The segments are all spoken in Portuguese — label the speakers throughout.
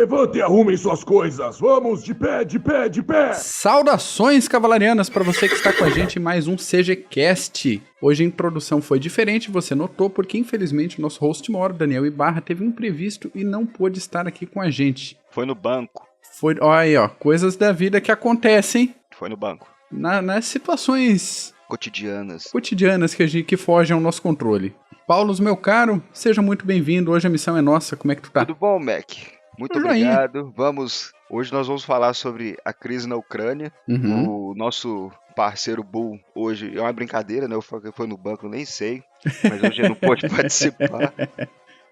Speaker 1: Levante e arrumem suas coisas. Vamos, de pé, de pé, de pé.
Speaker 2: Saudações cavalarianas para você que está com a gente em mais um CGCast. Hoje a introdução foi diferente, você notou, porque infelizmente o nosso host maior, Daniel Ibarra, teve um imprevisto e não pôde estar aqui com a gente.
Speaker 3: Foi no banco.
Speaker 2: Olha aí, ó, coisas da vida que acontecem.
Speaker 3: Foi no banco.
Speaker 2: Nas situações
Speaker 3: cotidianas
Speaker 2: que fogem ao nosso controle. Paulo, meu caro, seja muito bem-vindo. Hoje a missão é nossa. Como é que tu tá?
Speaker 3: Tudo bom, Mac? Muito obrigado. Hoje nós vamos falar sobre a crise na Ucrânia. O nosso parceiro Bull hoje é uma brincadeira, né? Foi no banco, eu nem sei. Mas hoje ele não pôde participar.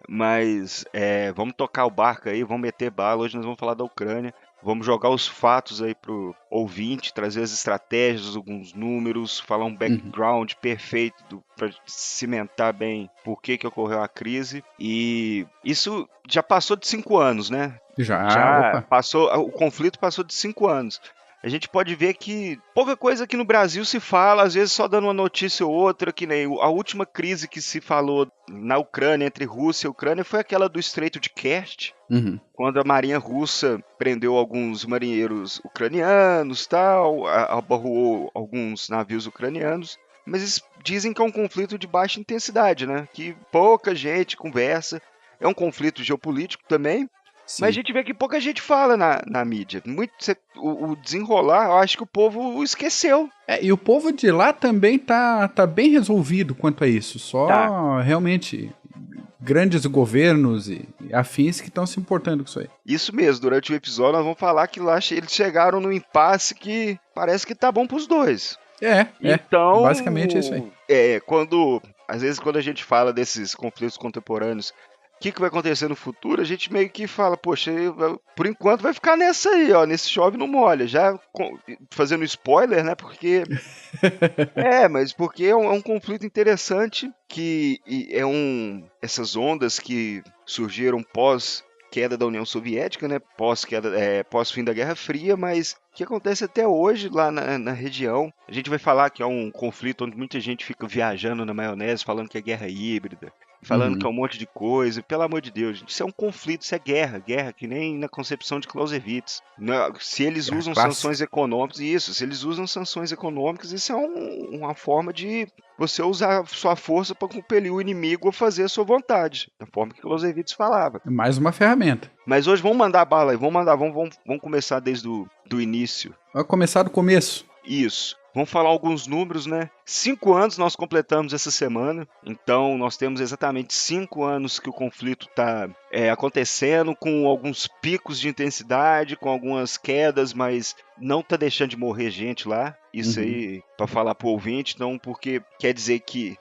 Speaker 3: Mas vamos tocar o barco aí, vamos meter bala. Hoje nós vamos falar da Ucrânia. Vamos jogar os fatos aí pro ouvinte, trazer as estratégias, alguns números, falar um background perfeito para cimentar bem por que ocorreu a crise. E isso já passou de 5 anos, né?
Speaker 2: Já
Speaker 3: passou, o conflito passou de 5 anos. A gente pode ver que pouca coisa aqui no Brasil se fala, às vezes só dando uma notícia ou outra, que nem a última crise que se falou na Ucrânia, entre Rússia e Ucrânia, foi aquela do Estreito de Kerch, quando a marinha russa prendeu alguns marinheiros ucranianos, abarroou alguns navios ucranianos, mas eles dizem que é um conflito de baixa intensidade, né? Que pouca gente conversa, é um conflito geopolítico também. Sim. Mas a gente vê que pouca gente fala na mídia. O desenrolar, eu acho que o povo esqueceu.
Speaker 2: E o povo de lá também tá bem resolvido quanto a isso. Só realmente grandes governos e afins que estão se importando com isso aí.
Speaker 3: Isso mesmo, durante o episódio nós vamos falar que lá eles chegaram num impasse que parece que tá bom pros dois.
Speaker 2: Então, basicamente é isso aí.
Speaker 3: Às vezes quando a gente fala desses conflitos contemporâneos, o que vai acontecer no futuro, a gente meio que fala, poxa, por enquanto vai ficar nessa aí, ó, nesse chove não molha, já fazendo spoiler, né, porque mas porque é um conflito interessante, que essas ondas que surgiram pós queda da União Soviética, né, pós fim da Guerra Fria, mas que acontece até hoje lá na região. A gente vai falar que é um conflito onde muita gente fica viajando na maionese, falando que é guerra híbrida, falando que é um monte de coisa. Pelo amor de Deus, gente, isso é um conflito, isso é guerra que nem na concepção de Clausewitz. Se eles usam sanções econômicas, se eles usam sanções econômicas, isso é uma forma de você usar sua força para compelir o inimigo a fazer a sua vontade, da forma que Clausewitz falava.
Speaker 2: Mais uma ferramenta.
Speaker 3: Mas hoje vamos mandar bala aí, vamos começar desde do início.
Speaker 2: Vai começar do começo.
Speaker 3: Isso. Vamos falar alguns números, né? 5 anos nós completamos essa semana, então nós temos exatamente 5 anos que o conflito está acontecendo, com alguns picos de intensidade, com algumas quedas, mas não está deixando de morrer gente lá. Isso aí, para falar para o ouvinte, então, porque quer dizer que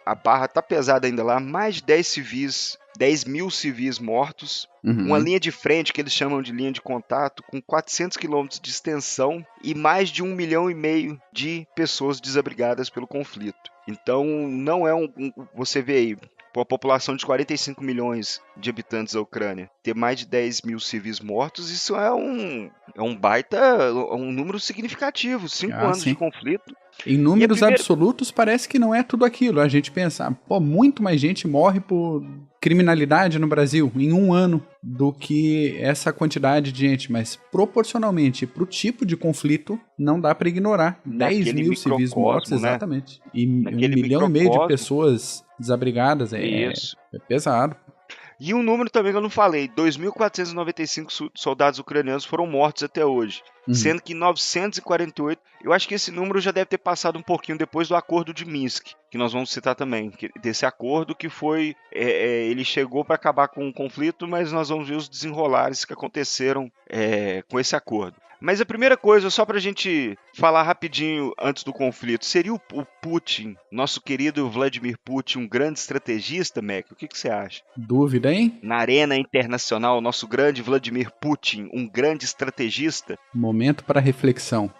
Speaker 3: a barra está pesada ainda lá, mais de 10 mil civis mortos, uma linha de frente que eles chamam de linha de contato com 400 quilômetros de extensão e mais de 1,5 milhão de pessoas desabrigadas pelo conflito. Então não é você vê aí, com a população de 45 milhões de habitantes da Ucrânia, ter mais de 10 mil civis mortos, isso é um número significativo. 5 anos de conflito.
Speaker 2: Em números absolutos, parece que não é tudo aquilo. A gente pensa, muito mais gente morre por criminalidade no Brasil em um ano do que essa quantidade de gente, mas proporcionalmente pro tipo de conflito, não dá para ignorar. 10 mil civis mortos, né? Exatamente. E 1,5 milhão de pessoas desabrigadas, é pesado.
Speaker 3: E um número também que eu não falei, 2.495 soldados ucranianos foram mortos até hoje, sendo que 948, eu acho que esse número já deve ter passado um pouquinho depois do acordo de Minsk, que nós vamos citar também, desse acordo que foi, ele chegou para acabar com o conflito, mas nós vamos ver os desenrolares que aconteceram com esse acordo. Mas a primeira coisa, só pra gente falar rapidinho antes do conflito, seria o Putin, nosso querido Vladimir Putin, um grande estrategista, Mac? O que você acha?
Speaker 2: Dúvida, hein?
Speaker 3: Na arena internacional, nosso grande Vladimir Putin, um grande estrategista?
Speaker 2: Momento para reflexão.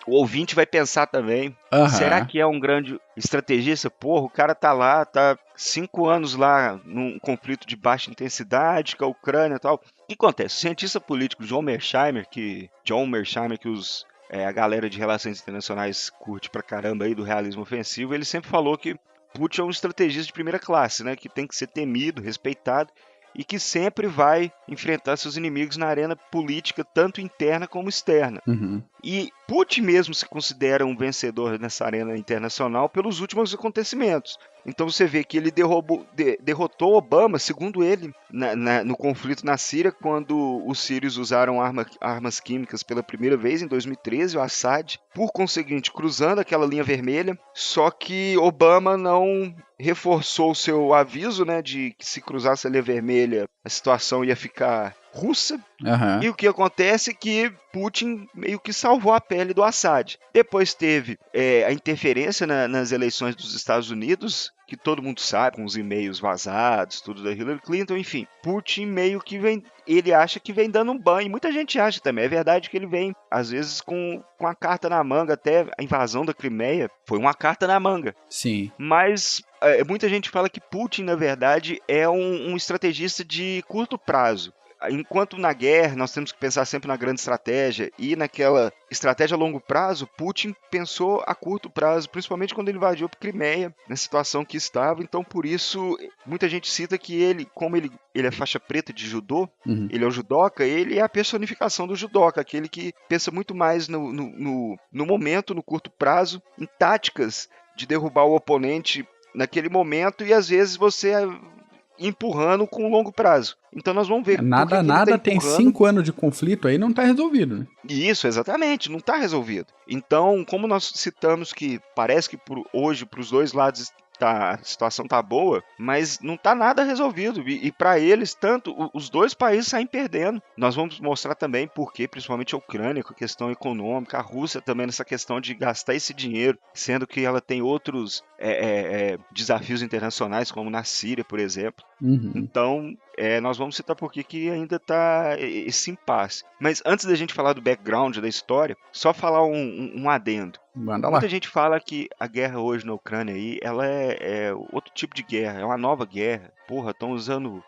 Speaker 3: O ouvinte vai pensar também, será que é um grande estrategista? Porra, o cara tá lá, tá 5 anos lá num conflito de baixa intensidade com a Ucrânia e tal. O que acontece? O cientista político John Mearsheimer, que a galera de relações internacionais curte pra caramba aí do realismo ofensivo, ele sempre falou que Putin é um estrategista de primeira classe, né? Que tem que ser temido, respeitado e que sempre vai enfrentar seus inimigos na arena política, tanto interna como externa.
Speaker 2: Uhum.
Speaker 3: E Putin mesmo se considera um vencedor nessa arena internacional pelos últimos acontecimentos. Então você vê que ele derrotou Obama, segundo ele, no conflito na Síria, quando os sírios usaram armas químicas pela primeira vez em 2013, o Assad, por conseguinte, cruzando aquela linha vermelha. Só que Obama não reforçou o seu aviso, né, de que se cruzasse a linha vermelha, a situação ia ficar russa.
Speaker 2: Uhum.
Speaker 3: E o que acontece é que Putin meio que salvou a pele do Assad. Depois teve a interferência nas eleições dos Estados Unidos, que todo mundo sabe, com os e-mails vazados, tudo da Hillary Clinton, enfim. Putin meio que ele acha que vem dando um banho. Muita gente acha também. É verdade que ele vem, às vezes, com a carta na manga. Até a invasão da Crimeia foi uma carta na manga.
Speaker 2: Sim.
Speaker 3: Mas muita gente fala que Putin, na verdade, é um estrategista de curto prazo. Enquanto na guerra nós temos que pensar sempre na grande estratégia e naquela estratégia a longo prazo, Putin pensou a curto prazo, principalmente quando ele invadiu a Crimeia, na situação que estava. Então, por isso, muita gente cita que ele, como ele é faixa preta de judô, ele é o judoca, ele é a personificação do judoca, aquele que pensa muito mais no momento, no curto prazo, em táticas de derrubar o oponente naquele momento e às vezes você empurrando com longo prazo. Então nós vamos ver.
Speaker 2: Nada tem 5 anos de conflito aí, não tá resolvido, né?
Speaker 3: Isso, exatamente, não tá resolvido. Então, como nós citamos que parece que hoje, para os dois lados, a situação tá boa, mas não tá nada resolvido. E para eles, tanto os dois países saem perdendo. Nós vamos mostrar também por quê, principalmente a Ucrânia, com a questão econômica, a Rússia também nessa questão de gastar esse dinheiro, sendo que ela tem outros desafios internacionais, como na Síria, por exemplo. Então, nós vamos citar por que ainda tá esse impasse. Mas antes da gente falar do background da história, só falar um adendo.
Speaker 2: Manda lá.
Speaker 3: Muita gente fala que a guerra hoje na Ucrânia aí, ela é outro tipo de guerra, é uma nova guerra. Porra, estão usando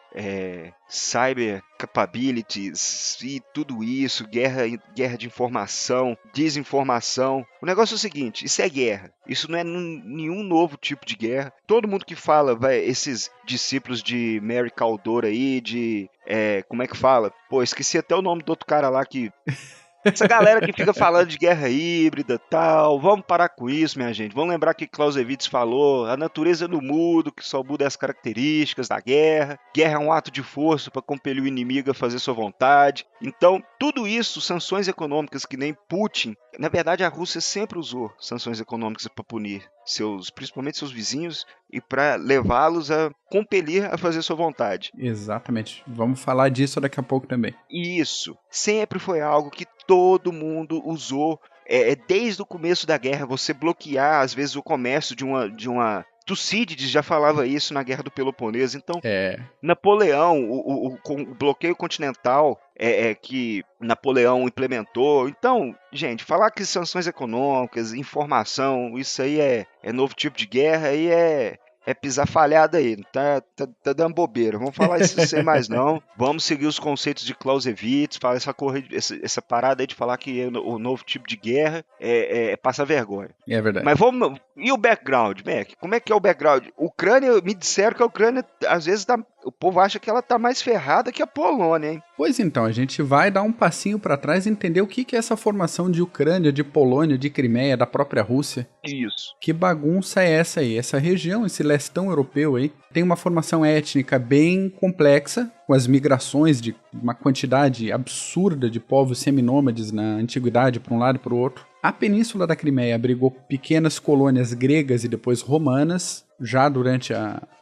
Speaker 3: cyber capabilities e tudo isso, guerra de informação, desinformação. O negócio é o seguinte, isso é guerra. Isso não é nenhum novo tipo de guerra. Todo mundo que fala, esses discípulos de Mary Kaldor aí, como é que fala? Pô, esqueci até o nome do outro cara lá que... Essa galera que fica falando de guerra híbrida e tal, vamos parar com isso, minha gente. Vamos lembrar que Clausewitz falou, a natureza não muda, que só muda as características da guerra. Guerra é um ato de força para compelir o inimigo a fazer sua vontade. Então, tudo isso, sanções econômicas que nem Putin, na verdade a Rússia sempre usou sanções econômicas para punir principalmente seus vizinhos e para levá-los a compelir a fazer sua vontade.
Speaker 2: Exatamente. Vamos falar disso daqui a pouco também.
Speaker 3: Isso. Sempre foi algo que todo mundo usou. Desde o começo da guerra, você bloquear, às vezes, o comércio de uma... Tucídides já falava isso na Guerra do Peloponeso. Então, Napoleão, o bloqueio continental que Napoleão implementou. Então, gente, falar que sanções econômicas, informação, isso aí é novo tipo de guerra, aí é pisar falhada aí, tá dando bobeira. Vamos falar isso sem mais não. Vamos seguir os conceitos de Clausewitz, falar essa parada aí de falar que o novo tipo de guerra é passar vergonha.
Speaker 2: É verdade.
Speaker 3: Mas vamos... E o background, Mac? Como é que é o background? Ucrânia, me disseram que a Ucrânia, às vezes, o povo acha que ela tá mais ferrada que a Polônia, hein?
Speaker 2: Pois então, a gente vai dar um passinho para trás e entender o que é essa formação de Ucrânia, de Polônia, de Crimeia, da própria Rússia.
Speaker 3: Isso.
Speaker 2: Que bagunça é essa aí? Essa região, esse lestão europeu aí, tem uma formação étnica bem complexa, com as migrações de uma quantidade absurda de povos seminômades na antiguidade para um lado e para o outro. A Península da Crimeia abrigou pequenas colônias gregas e depois romanas, já durante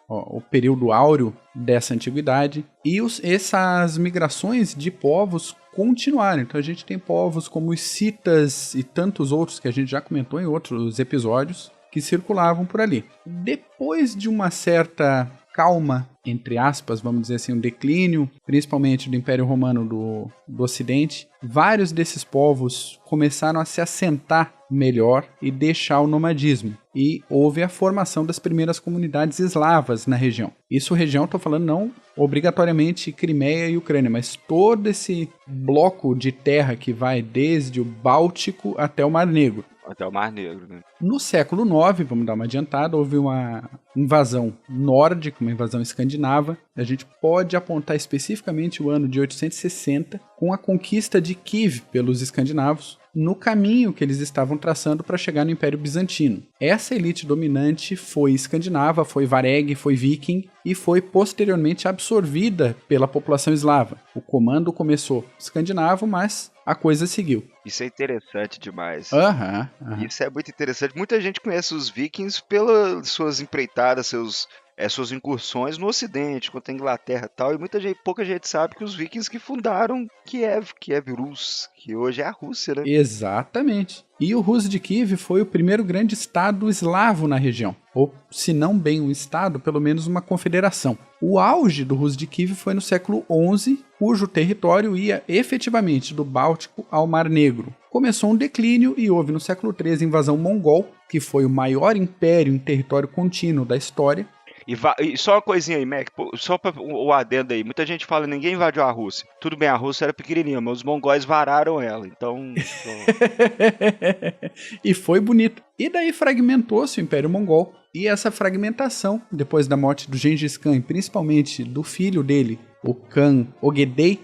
Speaker 2: o período áureo dessa antiguidade. E essas migrações de povos continuaram. Então a gente tem povos como os citas e tantos outros que a gente já comentou em outros episódios que circulavam por ali. Depois de uma certa calma, entre aspas, vamos dizer assim, um declínio, principalmente do Império Romano do Ocidente, vários desses povos começaram a se assentar melhor e deixar o nomadismo. E houve a formação das primeiras comunidades eslavas na região. Isso região, estou falando não obrigatoriamente Crimeia e Ucrânia, mas todo esse bloco de terra que vai desde o Báltico até o Mar Negro.
Speaker 3: Até o Mar Negro, né?
Speaker 2: No século IX, vamos dar uma adiantada, houve uma invasão nórdica, uma invasão escandinava. A gente pode apontar especificamente o ano de 860, com a conquista de Kiev pelos escandinavos, no caminho que eles estavam traçando para chegar no Império Bizantino. Essa elite dominante foi escandinava, foi vareg, foi viking e foi posteriormente absorvida pela população eslava. O comando começou escandinavo, mas a coisa seguiu.
Speaker 3: Isso é interessante demais.
Speaker 2: Aham.
Speaker 3: Isso é muito interessante. Muita gente conhece os vikings pelas suas empreitadas, suas incursões no Ocidente, contra a Inglaterra e tal, e pouca gente sabe que os vikings que fundaram Kiev Rus, que hoje é a Rússia, né?
Speaker 2: Exatamente. E o Rus de Kiev foi o primeiro grande estado eslavo na região, ou se não bem um estado, pelo menos uma confederação. O auge do Rus de Kiev foi no século XI, cujo território ia efetivamente do Báltico ao Mar Negro. Começou um declínio e houve no século XIII a invasão mongol, que foi o maior império em território contínuo da história.
Speaker 3: E só uma coisinha aí, Mac, só para o adendo aí. Muita gente fala ninguém invadiu a Rússia. Tudo bem, a Rússia era pequenininha, mas os mongóis vararam ela, então...
Speaker 2: E foi bonito. E daí fragmentou-se o Império Mongol. E essa fragmentação, depois da morte do Gengis Khan, e principalmente do filho dele, o Khan Ogedei,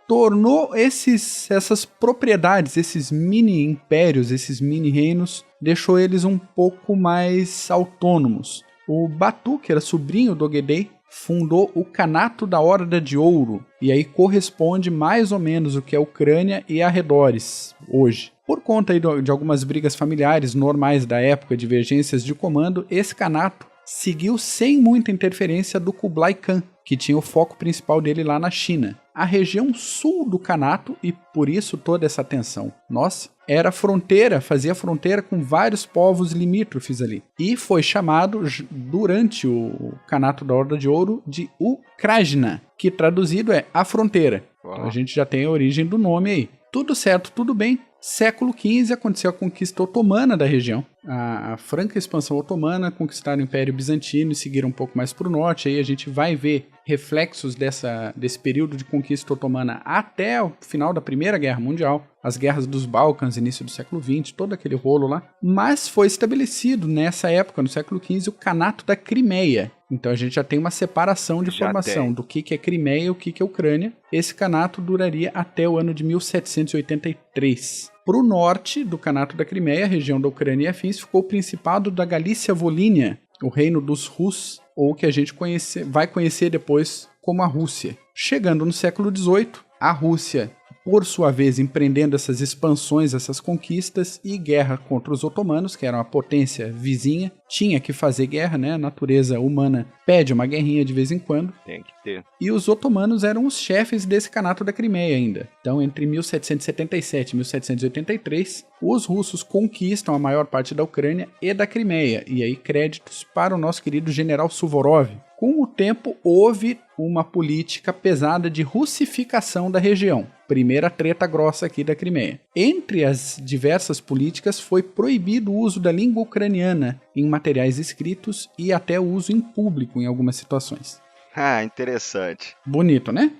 Speaker 2: tornou essas propriedades, esses mini-impérios, esses mini-reinos, deixou eles um pouco mais autônomos. O Batu, que era sobrinho do Ogedei, fundou o Kanato da Horda de Ouro, e aí corresponde mais ou menos o que é a Ucrânia e arredores hoje. Por conta aí de algumas brigas familiares normais da época, divergências de comando, esse Kanato seguiu sem muita interferência do Kublai Khan, que tinha o foco principal dele lá na China. A região sul do Kanato, e por isso toda essa tensão, fazia fronteira com vários povos limítrofes ali. E foi chamado, durante o Kanato da Horda de Ouro, de Ukrajna, que traduzido é a fronteira. Então a gente já tem a origem do nome aí. Tudo certo, tudo bem. Século XV aconteceu a conquista otomana da região. A franca expansão otomana, conquistaram o Império Bizantino e seguiram um pouco mais para o norte. Aí a gente vai ver reflexos desse período de conquista otomana até o final da Primeira Guerra Mundial, as guerras dos Balcãs, início do século XX, todo aquele rolo lá. Mas foi estabelecido nessa época, no século XV, o Kanato da Crimeia. Então a gente já tem uma separação de formação do que é Crimeia e o que é Ucrânia. Esse Kanato duraria até o ano de 1783. Para o norte do Kanato da Crimeia, a região da Ucrânia e afins, ficou o Principado da Galícia-Volínia, o reino dos Rus, ou que a gente vai conhecer depois como a Rússia. Chegando no século XVIII, a Rússia, por sua vez, empreendendo essas expansões, essas conquistas e guerra contra os otomanos, que eram a potência vizinha, tinha que fazer guerra, né? A natureza humana pede uma guerrinha de vez em quando.
Speaker 3: Tem que ter.
Speaker 2: E os otomanos eram os chefes desse Kanato da Crimeia ainda. Então, entre 1777 e 1783, os russos conquistam a maior parte da Ucrânia e da Crimeia. E aí, créditos para o nosso querido general Suvorov. Com o tempo, houve uma política pesada de russificação da região. Primeira treta grossa aqui da Crimeia. Entre as diversas políticas, foi proibido o uso da língua ucraniana em materiais escritos e até o uso em público em algumas situações.
Speaker 3: Ah, interessante.
Speaker 2: Bonito, né?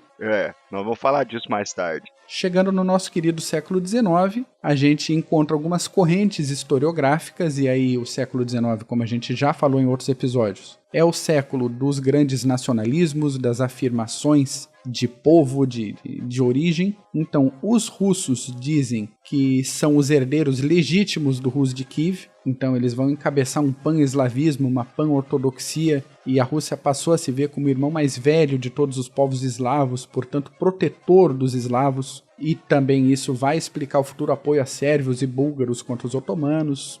Speaker 3: Nós vamos falar disso mais tarde.
Speaker 2: Chegando no nosso querido século XIX, a gente encontra algumas correntes historiográficas, e aí o século XIX, como a gente já falou em outros episódios, é o século dos grandes nacionalismos, das afirmações de povo, de origem. Então, os russos dizem que são os herdeiros legítimos do Rus de Kiev, então eles vão encabeçar um pan-eslavismo, uma pan-ortodoxia, e a Rússia passou a se ver como o irmão mais velho de todos os povos eslavos, portanto protetor dos eslavos, e também isso vai explicar o futuro apoio a sérvios e búlgaros contra os otomanos,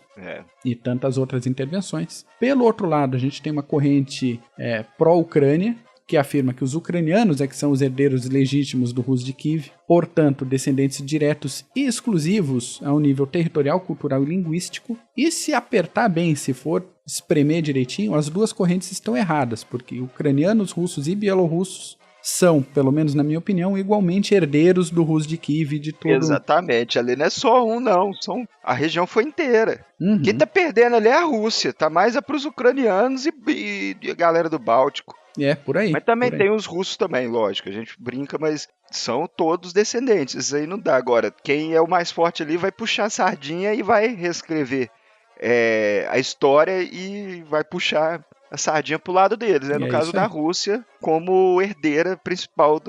Speaker 2: e tantas outras intervenções. Pelo outro lado, a gente tem uma corrente pró-Ucrânia, que afirma que os ucranianos é que são os herdeiros legítimos do Rus de Kiev, portanto, descendentes diretos e exclusivos ao nível territorial, cultural e linguístico. E se apertar bem, se for espremer direitinho, as duas correntes estão erradas, porque ucranianos, russos e bielorrussos são, pelo menos na minha opinião, igualmente herdeiros do Rus de Kiev e de todo...
Speaker 3: Exatamente, ali não é só um, não. A região foi inteira. Quem tá perdendo ali é a Rússia, tá mais para os ucranianos e a galera do Báltico.
Speaker 2: Por aí.
Speaker 3: Mas também
Speaker 2: por aí.
Speaker 3: tem os russos também, lógico. A gente brinca, mas são todos descendentes. Isso aí não dá. Agora, quem é o mais forte ali vai puxar a sardinha e vai reescrever a história e vai puxar a sardinha pro lado deles, né?
Speaker 2: E
Speaker 3: No
Speaker 2: é
Speaker 3: caso
Speaker 2: isso
Speaker 3: da
Speaker 2: aí.
Speaker 3: Rússia, como herdeira principal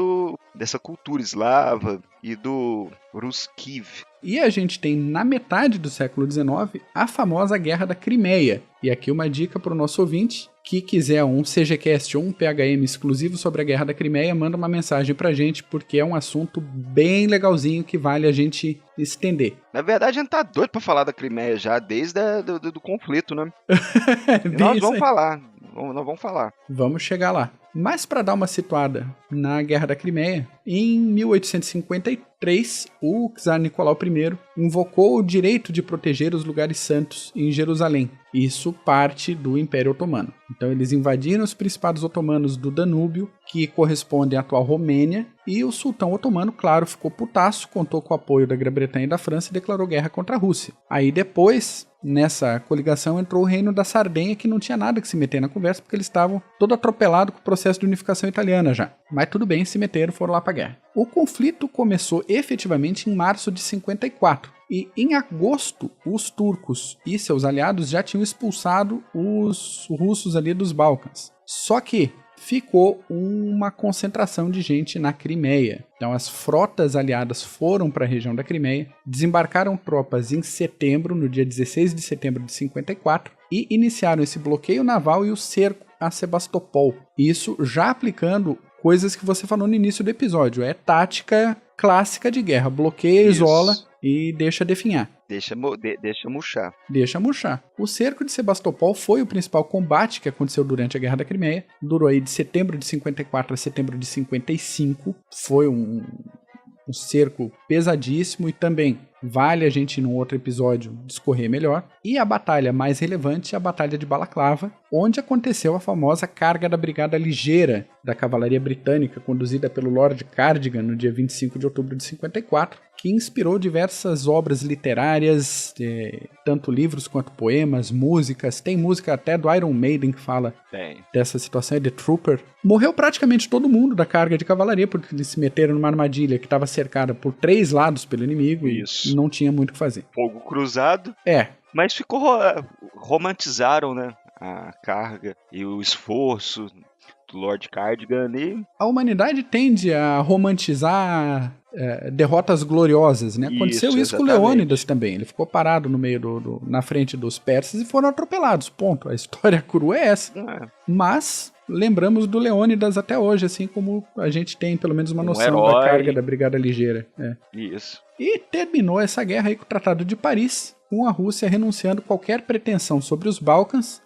Speaker 3: dessa cultura eslava e do Ruskiv.
Speaker 2: E a gente tem, na metade do século XIX, a famosa Guerra da Crimeia. E aqui uma dica para o nosso ouvinte, que quiser um CGCast ou um PHM exclusivo sobre a Guerra da Crimeia, manda uma mensagem pra gente, porque é um assunto bem legalzinho que vale a gente estender.
Speaker 3: Na verdade, a gente tá doido pra falar da Crimeia já, desde do conflito, né? E
Speaker 2: Bem
Speaker 3: nós
Speaker 2: isso
Speaker 3: vamos
Speaker 2: aí.
Speaker 3: falar. Nós vamos falar.
Speaker 2: Vamos chegar lá. Mas para dar uma situada na Guerra da Crimeia, em 1853, o czar Nicolau I invocou o direito de proteger os lugares santos em Jerusalém. Isso parte do Império Otomano. Então eles invadiram os principados otomanos do Danúbio, que correspondem à atual Romênia, e o sultão otomano, claro, ficou putaço, contou com o apoio da Grã-Bretanha e da França e declarou guerra contra a Rússia. Aí depois, nessa coligação, entrou o reino da Sardenha, que não tinha nada que se meter na conversa, porque eles estavam todo atropelados com o processo de unificação italiana já. Mas tudo bem, se meteram, foram lá pra guerra. O conflito começou efetivamente em março de 54. E em agosto, os turcos e seus aliados já tinham expulsado os russos ali dos Balcãs. Só que ficou uma concentração de gente na Crimeia. Então as frotas aliadas foram para a região da Crimeia, desembarcaram tropas em setembro, no dia 16 de setembro de 54, e iniciaram esse bloqueio naval e o cerco a Sebastopol. Isso já aplicando coisas que você falou no início do episódio. É tática clássica de guerra. Bloqueia, isola e deixa definhar.
Speaker 3: Deixa murchar.
Speaker 2: Deixa murchar. O cerco de Sebastopol foi o principal combate que aconteceu durante a Guerra da Crimeia. Durou aí de setembro de 54 a setembro de 55. Foi um cerco pesadíssimo e também vale a gente, num outro episódio, discorrer melhor. E a batalha mais relevante é a Batalha de Balaclava, onde aconteceu a famosa carga da Brigada Ligeira da Cavalaria Britânica, conduzida pelo Lord Cardigan no dia 25 de outubro de 54, que inspirou diversas obras literárias, tanto livros quanto poemas, músicas. Tem música até do Iron Maiden que fala dessa situação, é The Trooper. Morreu praticamente todo mundo da carga de cavalaria, porque eles se meteram numa armadilha que estava cercada por 3 lados pelo inimigo.
Speaker 3: Isso.
Speaker 2: E não tinha muito o que fazer.
Speaker 3: Fogo cruzado. Mas romantizaram, né, a carga e o esforço do Lord Cardigan. E
Speaker 2: a humanidade tende a romantizar derrotas gloriosas, né? Aconteceu isso com Leônidas também. Ele ficou parado no meio na frente dos persas e foram atropelados. Ponto. A história crua é essa. Mas lembramos do Leônidas até hoje, assim como a gente tem pelo menos uma noção da carga da Brigada Ligeira.
Speaker 3: Isso.
Speaker 2: E terminou essa guerra aí com o Tratado de Paris, com a Rússia renunciando qualquer pretensão sobre os Balcãs.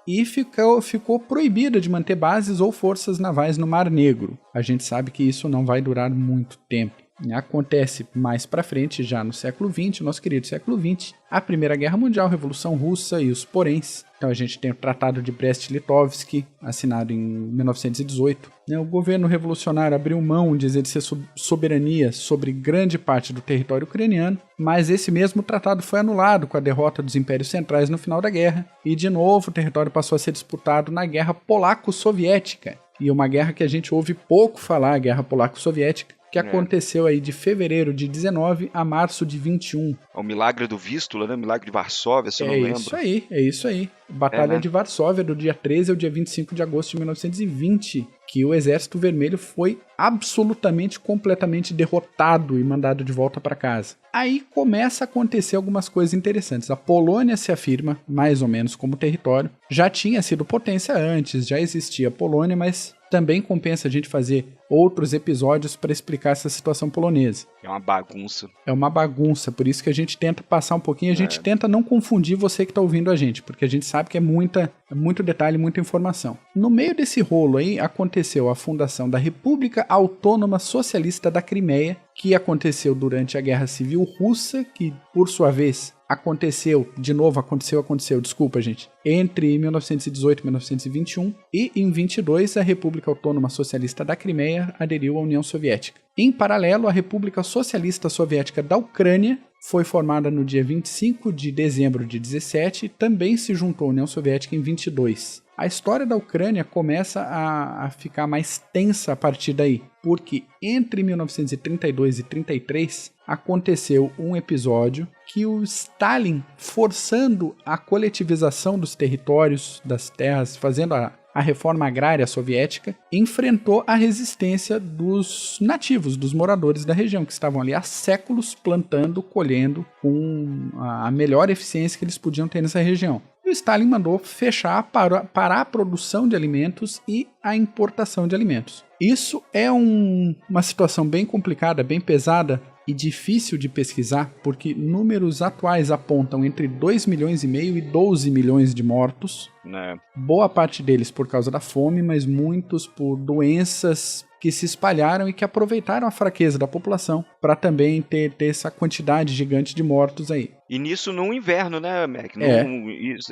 Speaker 2: E ficou proibida de manter bases ou forças navais no Mar Negro. A gente sabe que isso não vai durar muito tempo. Acontece mais pra frente, já no século XX, nosso querido século XX, a Primeira Guerra Mundial, Revolução Russa e os poréns. Então a gente tem o Tratado de Brest-Litovsk, assinado em 1918. O governo revolucionário abriu mão de exercer soberania sobre grande parte do território ucraniano, mas esse mesmo tratado foi anulado com a derrota dos impérios centrais no final da guerra, e de novo o território passou a ser disputado na Guerra Polaco-Soviética. E uma guerra que a gente ouve pouco falar, a Guerra Polaco-Soviética, que aconteceu aí de fevereiro de 19 a março de 21.
Speaker 3: É o milagre do Vístula, né? O milagre de Varsóvia, se eu não lembro.
Speaker 2: É isso aí. Batalha de Varsóvia, do dia 13 ao dia 25 de agosto de 1920, que o Exército Vermelho foi absolutamente, completamente derrotado e mandado de volta para casa. Aí começa a acontecer algumas coisas interessantes. A Polônia se afirma, mais ou menos, como território. Já tinha sido potência antes, já existia a Polônia, mas também compensa a gente fazer outros episódios para explicar essa situação polonesa.
Speaker 3: É uma bagunça.
Speaker 2: É uma bagunça, por isso que a gente tenta passar um pouquinho, a gente tenta não confundir você que está ouvindo a gente, porque a gente sabe que é muito detalhe, muita informação. No meio desse rolo aí, aconteceu a fundação da República Autônoma Socialista da Crimeia, que aconteceu durante a Guerra Civil Russa, que, por sua vez, aconteceu, desculpa, gente, entre 1918 e 1921, e em 22 a República Autônoma Socialista da Crimeia aderiu à União Soviética. Em paralelo, a República Socialista Soviética da Ucrânia foi formada no dia 25 de dezembro de 17 e também se juntou à União Soviética em 22. A história da Ucrânia começa a ficar mais tensa a partir daí, porque entre 1932 e 1933 aconteceu um episódio que o Stalin, forçando a coletivização dos territórios, das terras, fazendo a reforma agrária soviética, enfrentou a resistência dos nativos, dos moradores da região, que estavam ali há séculos plantando, colhendo com a melhor eficiência que eles podiam ter nessa região. E o Stalin mandou parar a produção de alimentos e a importação de alimentos. Isso é uma situação bem complicada, bem pesada e difícil de pesquisar, porque números atuais apontam entre 2,5 milhões e 12 milhões de mortos. Boa parte deles por causa da fome, mas muitos por doenças que se espalharam e que aproveitaram a fraqueza da população para também ter essa quantidade gigante de mortos aí.
Speaker 3: E nisso no inverno, né, Mac?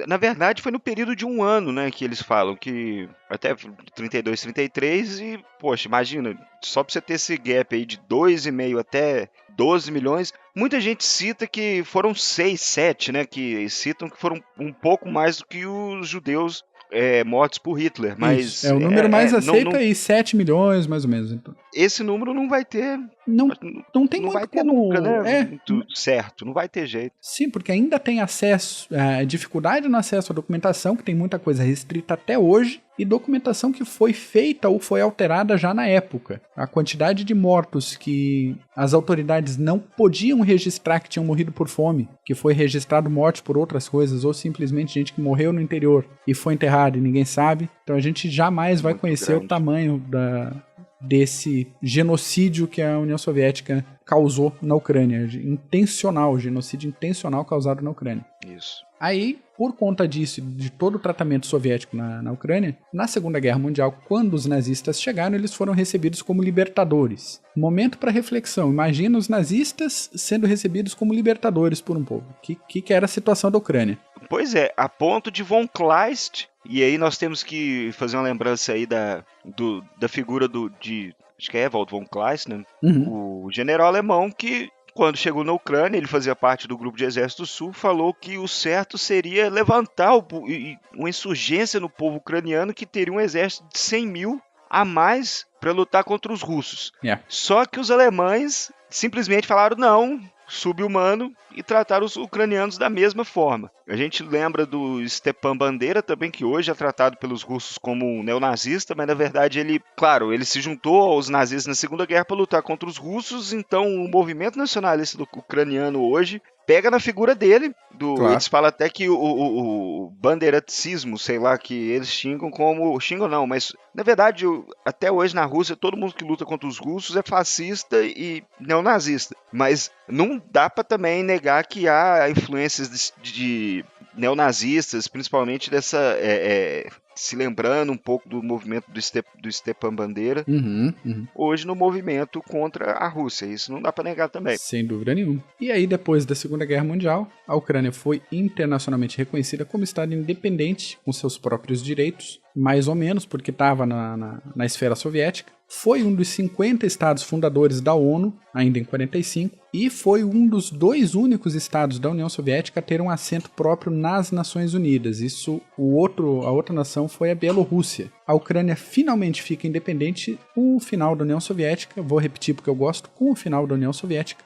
Speaker 3: Na verdade, foi no período de um ano, né, que eles falam, que até 32, 33 e, poxa, imagina, só para você ter esse gap aí de 2,5 até 12 milhões, muita gente cita que foram 6, 7, né, que citam que foram um pouco mais do que os judeus mortos por Hitler, mas...
Speaker 2: Isso, o número mais aceito aí, 7 milhões, mais ou menos. Então.
Speaker 3: Esse número não vai ter...
Speaker 2: Não tem muito
Speaker 3: vai ter
Speaker 2: como...
Speaker 3: nunca, né? Muito certo, não vai ter jeito.
Speaker 2: Sim, porque ainda tem acesso, dificuldade no acesso à documentação, que tem muita coisa restrita até hoje, e documentação que foi feita ou foi alterada já na época. A quantidade de mortos que as autoridades não podiam registrar que tinham morrido por fome, que foi registrado morte por outras coisas, ou simplesmente gente que morreu no interior e foi enterrada e ninguém sabe. Então a gente jamais vai conhecer o tamanho desse genocídio que a União Soviética causou na Ucrânia. Genocídio intencional causado na Ucrânia.
Speaker 3: Isso.
Speaker 2: Aí, por conta disso, de todo o tratamento soviético na Ucrânia, na Segunda Guerra Mundial, quando os nazistas chegaram, eles foram recebidos como libertadores. Momento para reflexão. Imagina os nazistas sendo recebidos como libertadores por um povo. Que era a situação da Ucrânia?
Speaker 3: Pois é, a ponto de von Kleist, e aí nós temos que fazer uma lembrança aí da figura acho que é Ewald von Kleist, né? O general alemão que, quando chegou na Ucrânia, ele fazia parte do grupo de exército do sul, falou que o certo seria levantar uma insurgência no povo ucraniano, que teria um exército de 100 mil a mais para lutar contra os russos. Só que os alemães simplesmente falaram não, sub-humano, e trataram os ucranianos da mesma forma. A gente lembra do Stepan Bandeira também, que hoje é tratado pelos russos como um neonazista, mas na verdade ele se juntou aos nazistas na Segunda Guerra para lutar contra os russos, então o movimento nacionalista ucraniano hoje pega na figura dele. Claro. Eles falam até que o bandeiratismo, sei lá, que eles xingam como... Xingam não, mas na verdade, até hoje na Rússia, todo mundo que luta contra os russos é fascista e neonazista. Mas não dá para também negar que há influências de neonazistas, principalmente dessa... se lembrando um pouco do movimento do Stepan Bandeira, hoje no movimento contra a Rússia. Isso não dá para negar também.
Speaker 2: Sem dúvida nenhuma. E aí, depois da Segunda Guerra Mundial, a Ucrânia foi internacionalmente reconhecida como Estado independente, com seus próprios direitos, mais ou menos, porque estava na esfera soviética. Foi um dos 50 estados fundadores da ONU, ainda em 45, e foi um dos 2 únicos estados da União Soviética a ter um assento próprio nas Nações Unidas. A outra nação foi a Bielorrússia. A Ucrânia finalmente fica independente com o final da União Soviética, vou repetir porque eu gosto, com o final da União Soviética,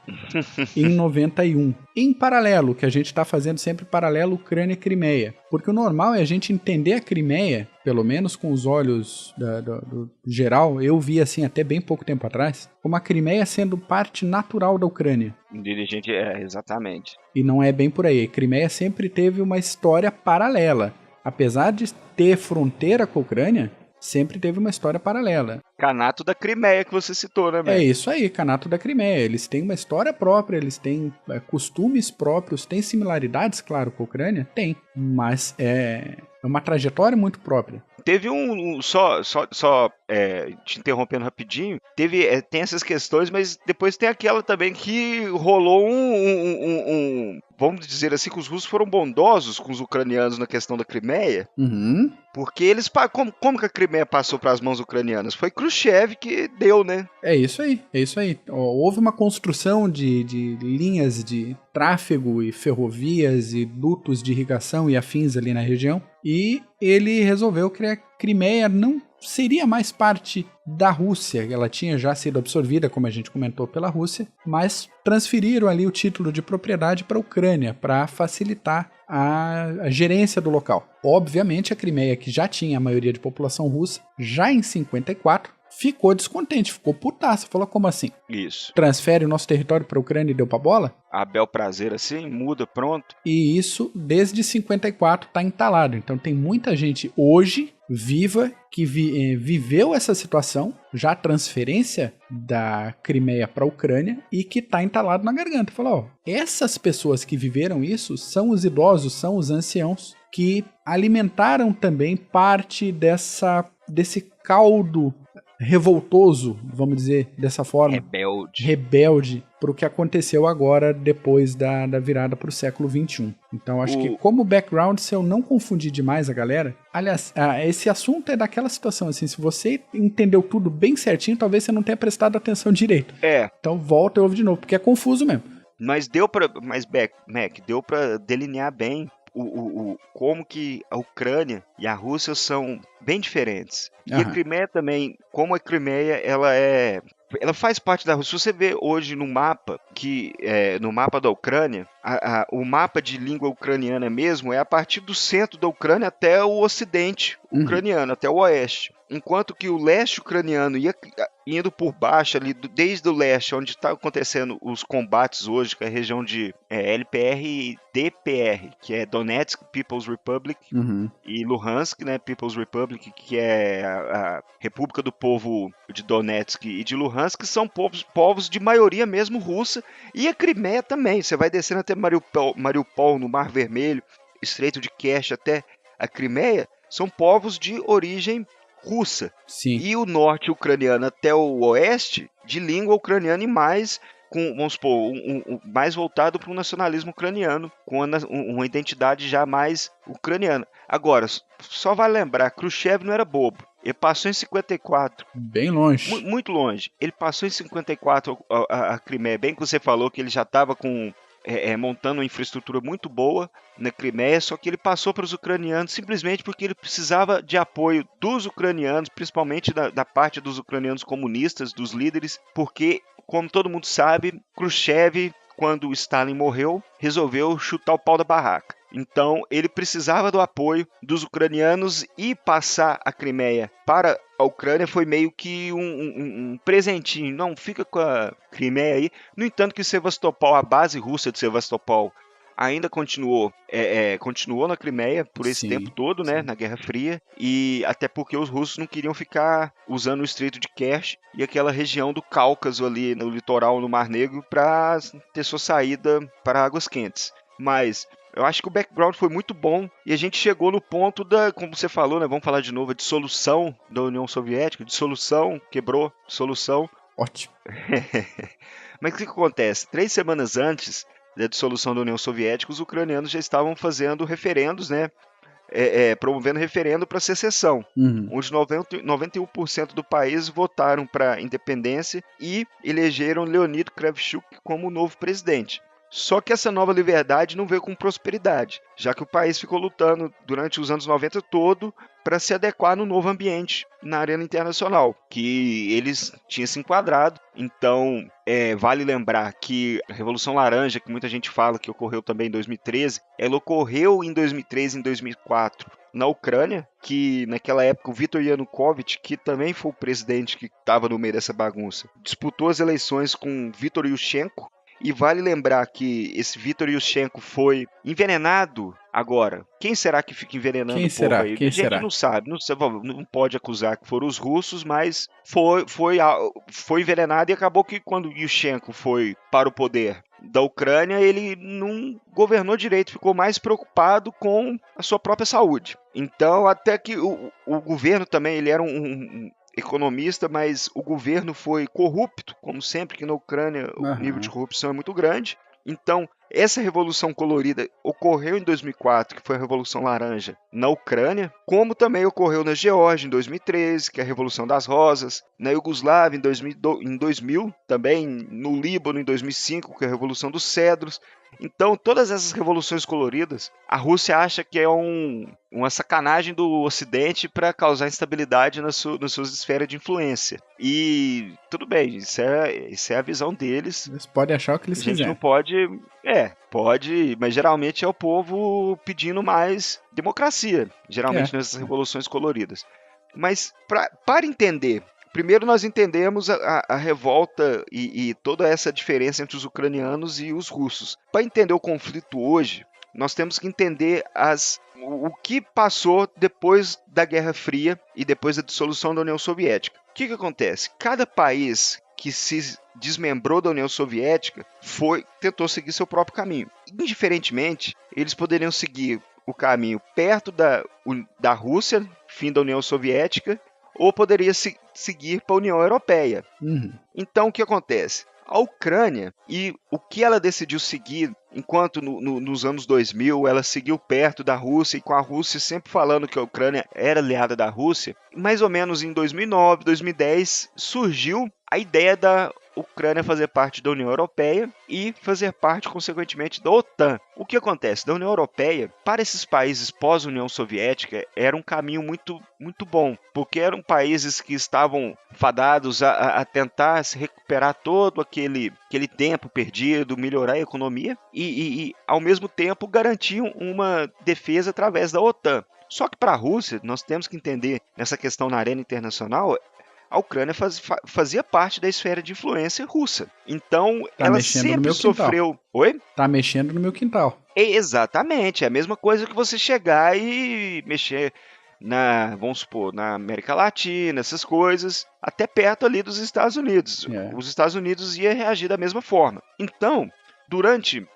Speaker 2: em 91. Em paralelo, que a gente está fazendo sempre paralelo Ucrânia e Crimeia, porque o normal é a gente entender a Crimeia, pelo menos com os olhos do geral, eu vi assim até bem pouco tempo atrás, como a Crimeia sendo parte natural da Ucrânia.
Speaker 3: Dirigente, exatamente.
Speaker 2: E não é bem por aí. A Crimeia sempre teve uma história paralela. Apesar de ter fronteira com a Ucrânia, sempre teve uma história paralela.
Speaker 3: Canato da Crimeia que você citou, né,
Speaker 2: É isso aí, Canato da Crimeia. Eles têm uma história própria, eles têm costumes próprios, têm similaridades, claro, com a Ucrânia? Tem, mas é uma trajetória muito própria.
Speaker 3: Teve só te interrompendo rapidinho, tem essas questões, mas depois tem aquela também que rolou vamos dizer assim, que os russos foram bondosos com os ucranianos na questão da Crimeia,
Speaker 2: Uhum.
Speaker 3: porque eles, como que a Crimeia passou para as mãos ucranianas? Foi Khrushchev que deu, né?
Speaker 2: É isso aí, é isso aí. Houve uma construção de linhas de tráfego e ferrovias e dutos de irrigação e afins ali na região, e ele resolveu criar a Crimeia. Não seria mais parte da Rússia, ela tinha já sido absorvida, como a gente comentou, pela Rússia, mas transferiram ali o título de propriedade para a Ucrânia, para facilitar a gerência do local. Obviamente a Crimeia, que já tinha a maioria de população russa, já em 54, ficou descontente, ficou putaça, falou como assim?
Speaker 3: Isso.
Speaker 2: Transfere o nosso território para a Ucrânia e deu pra bola?
Speaker 3: A bel prazer assim, muda, pronto.
Speaker 2: E isso, desde 54, está entalado. Então tem muita gente hoje viva que viveu essa situação, já a transferência da Crimeia para a Ucrânia, e que está entalado na garganta. Falou, essas pessoas que viveram isso são os idosos, são os anciãos, que alimentaram também parte desse caldo revoltoso, vamos dizer dessa forma, rebelde para o que aconteceu agora depois da virada para o século XXI. Então acho que como background, se eu não confundir demais a galera, aliás, esse assunto é daquela situação assim, se você entendeu tudo bem certinho, talvez você não tenha prestado atenção direito. Então volta e ouve de novo, porque é confuso mesmo.
Speaker 3: Mas Mac, deu para delinear bem como que a Ucrânia e a Rússia são bem diferentes. E a Crimeia também, como a Crimeia, ela faz parte da Rússia. Se você vê hoje no mapa, no mapa da Ucrânia, o mapa de língua ucraniana mesmo é a partir do centro da Ucrânia até o ocidente ucraniano, até o oeste. Enquanto que o leste ucraniano ia indo por baixo ali, desde o leste, onde está acontecendo os combates hoje, que é a região de LPR e DPR, que é Donetsk People's Republic, e Luhansk, né, People's Republic, que é a República do Povo de Donetsk e de Luhansk, que são povos de maioria mesmo russa, e a Crimeia também. Você vai descendo até Mariupol, no Mar Vermelho, Estreito de Kerch até a Crimeia, são povos de origem russa.
Speaker 2: Sim.
Speaker 3: E o norte ucraniano até o oeste, de língua ucraniana e mais, vamos supor, mais voltado para o nacionalismo ucraniano, com uma identidade já mais ucraniana. Agora, só vale lembrar, Khrushchev não era bobo. Ele passou em 54.
Speaker 2: Bem longe.
Speaker 3: Muito longe. Ele passou em 54 a Crimeia. Bem que você falou que ele já estava montando uma infraestrutura muito boa na Crimeia, só que ele passou para os ucranianos simplesmente porque ele precisava de apoio dos ucranianos, principalmente da parte dos ucranianos comunistas, dos líderes, porque, como todo mundo sabe, Khrushchev, quando Stalin morreu, resolveu chutar o pau da barraca. Então, ele precisava do apoio dos ucranianos, e passar a Crimeia para a Ucrânia foi meio que um presentinho. Não, fica com a Crimeia aí. No entanto, que Sevastopol, a base russa de Sevastopol, ainda continuou na Crimeia por esse tempo todo, né, na Guerra Fria, e até porque os russos não queriam ficar usando o Estreito de Kerch e aquela região do Cáucaso ali no litoral, no Mar Negro, para ter sua saída para águas quentes. Mas eu acho que o background foi muito bom, e a gente chegou no ponto como você falou, né, vamos falar de novo, a dissolução da União Soviética, dissolução, quebrou, dissolução.
Speaker 2: Ótimo.
Speaker 3: Mas o que acontece? 3 semanas antes da dissolução da União Soviética, os ucranianos já estavam fazendo referendos, né, promovendo referendo para secessão, onde 91% do país votaram para independência e elegeram Leonid Kravchuk como novo presidente. Só que essa nova liberdade não veio com prosperidade, já que o país ficou lutando durante os anos 90 todo para se adequar no novo ambiente na arena internacional, que eles tinham se enquadrado. Então, vale lembrar que a Revolução Laranja, que muita gente fala que ocorreu também em 2013, ela ocorreu em 2003 e em 2004 na Ucrânia, que naquela época o Viktor Yanukovych, que também foi o presidente que estava no meio dessa bagunça, disputou as eleições com Viktor Yushchenko. E vale lembrar que esse Viktor Yushchenko foi envenenado agora. Quem será que fica envenenando o povo aí? A gente não sabe, não pode acusar que foram os russos, mas foi envenenado, e acabou que quando Yushchenko foi para o poder da Ucrânia, ele não governou direito, ficou mais preocupado com a sua própria saúde. Então, até que o governo também, ele era economista, mas o governo foi corrupto, como sempre que na Ucrânia o nível de corrupção é muito grande. Então, essa Revolução Colorida ocorreu em 2004, que foi a Revolução Laranja, na Ucrânia, como também ocorreu na Geórgia em 2013, que é a Revolução das Rosas, na Iugoslávia em 2000, também no Líbano em 2005, que é a Revolução dos Cedros. Então, todas essas revoluções coloridas, a Rússia acha que é uma sacanagem do Ocidente para causar instabilidade nas suas esferas de influência. E tudo bem, isso é a visão deles.
Speaker 2: Eles podem achar o que eles
Speaker 3: A gente
Speaker 2: quiserem.
Speaker 3: não pode. Pode, mas geralmente é o povo pedindo mais democracia, geralmente nessas revoluções coloridas. Mas para entender, primeiro nós entendemos a revolta e toda essa diferença entre os ucranianos e os russos. Para entender o conflito hoje, nós temos que entender o que passou depois da Guerra Fria e depois da dissolução da União Soviética. O que acontece? Cada país que se desmembrou da União Soviética tentou seguir seu próprio caminho. Indiferentemente, eles poderiam seguir o caminho perto da Rússia, fim da União Soviética, ou poderia seguir para a União Europeia. Então, o que acontece? A Ucrânia, e o que ela decidiu seguir, enquanto nos anos 2000 ela seguiu perto da Rússia, e com a Rússia sempre falando que a Ucrânia era aliada da Rússia, mais ou menos em 2009, 2010, surgiu a ideia da Ucrânia fazer parte da União Europeia e fazer parte, consequentemente, da OTAN. O que acontece? Da União Europeia, para esses países pós-União Soviética, era um caminho muito, muito bom, porque eram países que estavam fadados a tentar se recuperar todo aquele tempo perdido, melhorar a economia e, ao mesmo tempo, garantiam uma defesa através da OTAN. Só que para a Rússia, nós temos que entender, nessa questão na arena internacional, a Ucrânia fazia parte da esfera de influência russa. Então, ela sempre sofreu... Oi?
Speaker 2: Tá mexendo no meu quintal.
Speaker 3: Exatamente. É a mesma coisa que você chegar e mexer vamos supor, na América Latina, essas coisas, até perto ali dos Estados Unidos. Os Estados Unidos iam reagir da mesma forma. Então,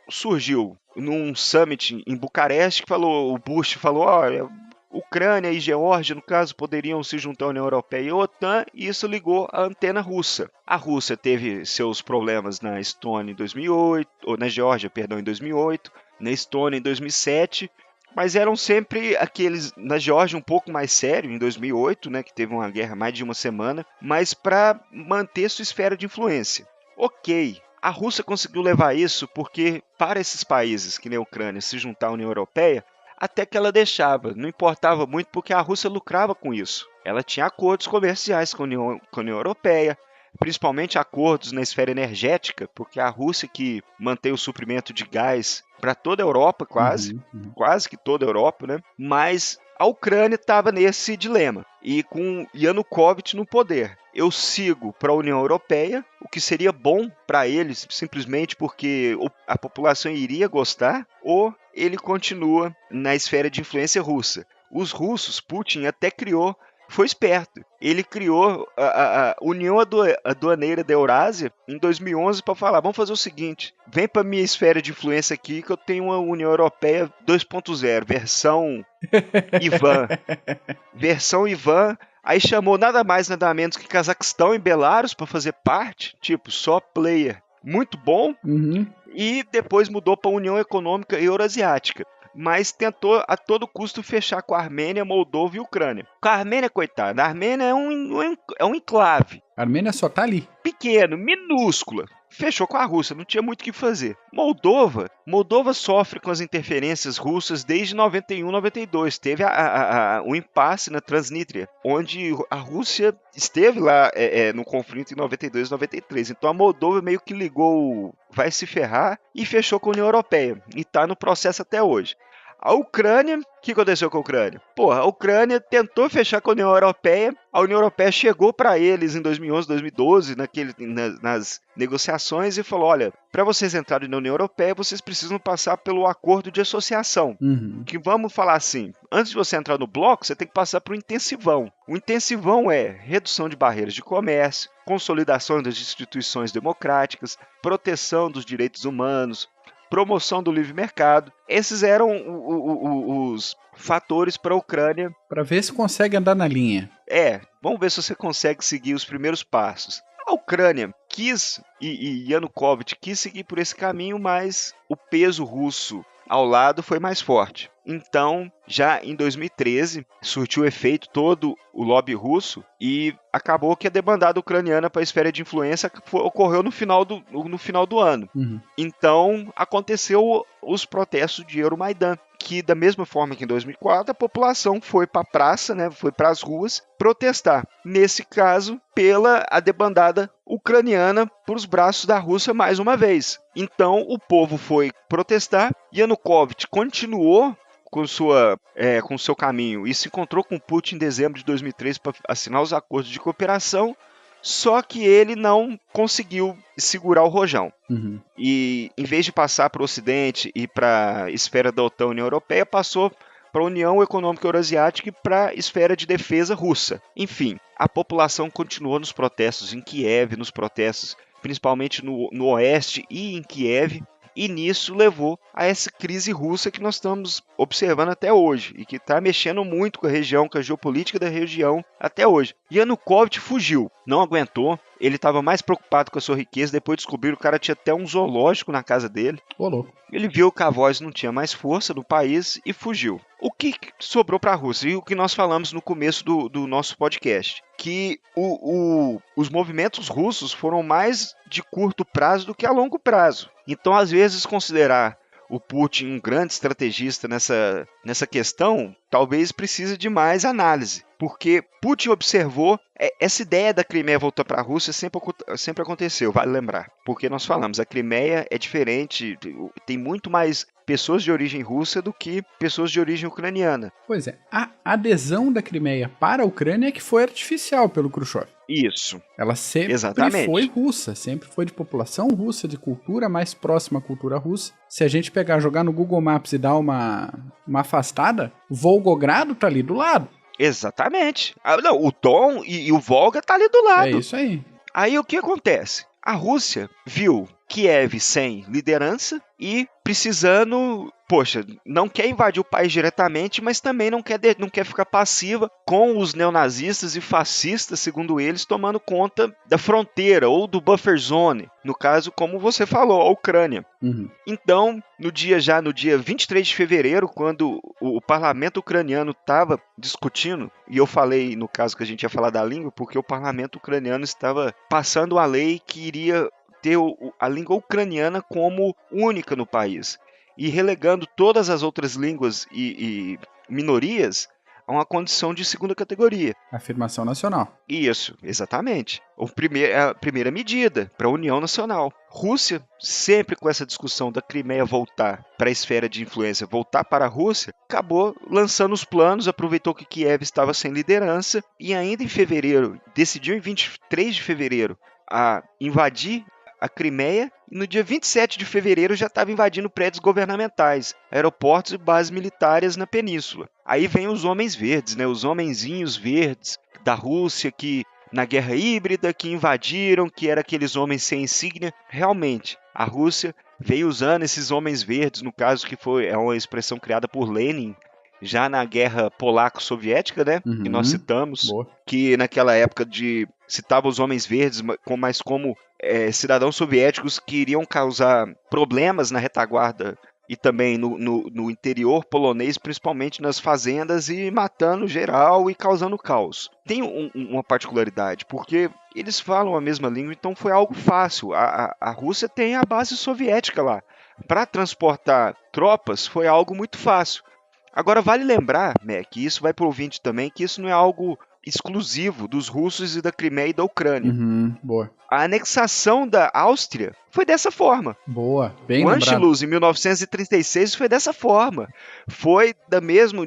Speaker 3: surgiu num summit em Bucareste, o Bush falou, olha, Ucrânia e Geórgia, no caso, poderiam se juntar à União Europeia e à OTAN, e isso ligou a antena russa. A Rússia teve seus problemas na Estônia em 2008, ou na Geórgia, perdão, em 2008, na Estônia em 2007, mas eram sempre aqueles, na Geórgia um pouco mais sério, em 2008, né, que teve uma guerra mais de uma semana, mas para manter sua esfera de influência. Ok, a Rússia conseguiu levar isso porque, para esses países, que nem a Ucrânia, se juntar à União Europeia, até que ela deixava, não importava muito porque a Rússia lucrava com isso. Ela tinha acordos comerciais com a União Europeia, principalmente acordos na esfera energética, porque a Rússia que mantém o suprimento de gás para toda a Europa, quase que toda a Europa, né? Mas a Ucrânia estava nesse dilema, e com Yanukovych no poder. Eu sigo para a União Europeia, o que seria bom para eles, simplesmente porque a população iria gostar, ou ele continua na esfera de influência russa. Os russos, Putin até foi esperto. Ele criou a União Aduaneira da Eurásia em 2011 para falar, vamos fazer o seguinte, vem para minha esfera de influência aqui que eu tenho uma União Europeia 2.0, versão Ivan. Versão Ivan. Aí chamou nada mais, nada menos que Cazaquistão e Belarus para fazer parte, tipo, só player muito bom, e depois mudou para a União Econômica Eurasiática. Mas tentou a todo custo fechar com a Armênia, Moldova e Ucrânia. Com a Armênia, coitada, a Armênia é um enclave.
Speaker 2: A Armênia só tá ali.
Speaker 3: Pequeno, minúscula. Fechou com a Rússia, não tinha muito o que fazer. Moldova sofre com as interferências russas desde 91, 92. Teve um impasse na Transnistria, onde a Rússia esteve lá no conflito em 92, 93. Então a Moldova meio que ligou, vai se ferrar, e fechou com a União Europeia. E está no processo até hoje. A Ucrânia, o que aconteceu com a Ucrânia? A Ucrânia tentou fechar com a União Europeia, a União Europeia chegou para eles em 2011, 2012, nas negociações e falou, olha, para vocês entrarem na União Europeia, vocês precisam passar pelo acordo de associação. Que vamos falar assim, antes de você entrar no bloco, você tem que passar por um intensivão. O intensivão é redução de barreiras de comércio, consolidação das instituições democráticas, proteção dos direitos humanos, promoção do livre mercado. Esses eram os fatores para a Ucrânia.
Speaker 2: Para ver se consegue andar na linha.
Speaker 3: Vamos ver se você consegue seguir os primeiros passos. A Ucrânia quis, e Yanukovych quis seguir por esse caminho, mas o peso russo ao lado foi mais forte. Então, já em 2013, surtiu efeito todo o lobby russo e acabou que a debandada ucraniana para a esfera de influência ocorreu no final do ano.
Speaker 2: Uhum.
Speaker 3: Então, aconteceu os protestos de Euromaidan, que da mesma forma que em 2004, a população foi para a praça, né, foi para as ruas protestar. Nesse caso, pela a debandada ucraniana por os braços da Rússia mais uma vez. Então, o povo foi protestar, Yanukovych continuou com seu caminho e se encontrou com Putin em dezembro de 2003 para assinar os acordos de cooperação, só que ele não conseguiu segurar o rojão.
Speaker 2: Uhum.
Speaker 3: E em vez de passar para o Ocidente e para a esfera da OTAN, União Europeia, passou para a União Econômica Eurasiática e para a esfera de defesa russa. Enfim, a população continuou nos protestos em Kiev, nos protestos principalmente no oeste e em Kiev, e nisso levou a essa crise russa que nós estamos observando até hoje e que está mexendo muito com a região, com a geopolítica da região até hoje. Yanukovych fugiu, não aguentou, ele estava mais preocupado com a sua riqueza, depois descobriram que o cara tinha até um zoológico na casa dele.
Speaker 2: Louco.
Speaker 3: Ele viu que a voz não tinha mais força no país e fugiu. O que sobrou para a Rússia? E o que nós falamos no começo do nosso podcast? Que os movimentos russos foram mais de curto prazo do que a longo prazo. Então, às vezes, considerar o Putin um grande estrategista nessa questão, talvez precise de mais análise. Porque Putin observou, essa ideia da Crimeia voltar para a Rússia sempre aconteceu, vale lembrar. Porque nós falamos, a Crimeia é diferente, tem muito mais pessoas de origem russa do que pessoas de origem ucraniana.
Speaker 2: Pois é, a adesão da Crimeia para a Ucrânia é que foi artificial pelo Khrushchev.
Speaker 3: Isso.
Speaker 2: Ela sempre foi russa, sempre foi de população russa, de cultura mais próxima à cultura russa. Se a gente jogar no Google Maps e dar uma afastada, Volgogrado tá ali do lado.
Speaker 3: Exatamente. Não, o Don e o Volga tá ali do lado.
Speaker 2: É isso aí.
Speaker 3: Aí o que acontece? A Rússia viu Kiev sem liderança e precisando, não quer invadir o país diretamente, mas também não quer ficar passiva com os neonazistas e fascistas, segundo eles, tomando conta da fronteira ou do buffer zone, no caso, como você falou, a Ucrânia.
Speaker 2: Uhum.
Speaker 3: Então, no dia 23 de fevereiro, quando o parlamento ucraniano estava discutindo, e eu falei no caso que a gente ia falar da língua, porque o parlamento ucraniano estava passando a lei que iria ter a língua ucraniana como única no país e relegando todas as outras línguas e minorias a uma condição de segunda categoria.
Speaker 2: Afirmação nacional.
Speaker 3: Isso, exatamente. A primeira medida para a União Nacional. Rússia, sempre com essa discussão da Crimeia voltar para a esfera de influência, voltar para a Rússia, acabou lançando os planos, aproveitou que Kiev estava sem liderança e ainda em fevereiro, decidiu em 23 de fevereiro a invadir a Crimeia, e no dia 27 de fevereiro já estava invadindo prédios governamentais, aeroportos e bases militares na península. Aí vem os homens verdes, né? Os homenzinhos verdes da Rússia que na guerra híbrida, que invadiram, que eram aqueles homens sem insígnia. Realmente, a Rússia veio usando esses homens verdes, no caso que é uma expressão criada por Lenin, já na guerra polaco-soviética, né?
Speaker 2: Uhum.
Speaker 3: Que nós citamos,
Speaker 2: Boa.
Speaker 3: que naquela época citava os homens verdes, mas como cidadãos soviéticos que iriam causar problemas na retaguarda e também no interior polonês, principalmente nas fazendas, e matando geral e causando caos. Tem uma particularidade, porque eles falam a mesma língua, então foi algo fácil. A Rússia tem a base soviética lá. Para transportar tropas foi algo muito fácil. Agora, vale lembrar, Mac, e isso vai para o ouvinte também, que isso não é algo exclusivo dos russos e da Crimeia e da Ucrânia.
Speaker 2: Uhum, boa.
Speaker 3: A anexação da Áustria foi dessa forma.
Speaker 2: Boa, bem
Speaker 3: o
Speaker 2: lembrado.
Speaker 3: Anschluss, em 1936, foi dessa forma. Foi da mesmo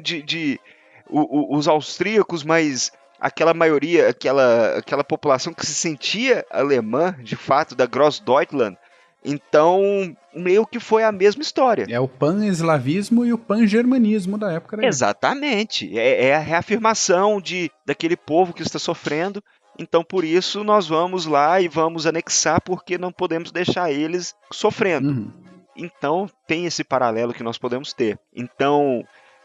Speaker 3: os austríacos, mas aquela maioria, aquela população que se sentia alemã, de fato, da Grossdeutschland. Então, meio que foi a mesma história.
Speaker 2: É o pan-eslavismo e o pan-germanismo da época. Daí.
Speaker 3: Exatamente. É a reafirmação daquele povo que está sofrendo. Então, por isso, nós vamos lá e vamos anexar, porque não podemos deixar eles sofrendo.
Speaker 2: Uhum.
Speaker 3: Então, tem esse paralelo que nós podemos ter. Então,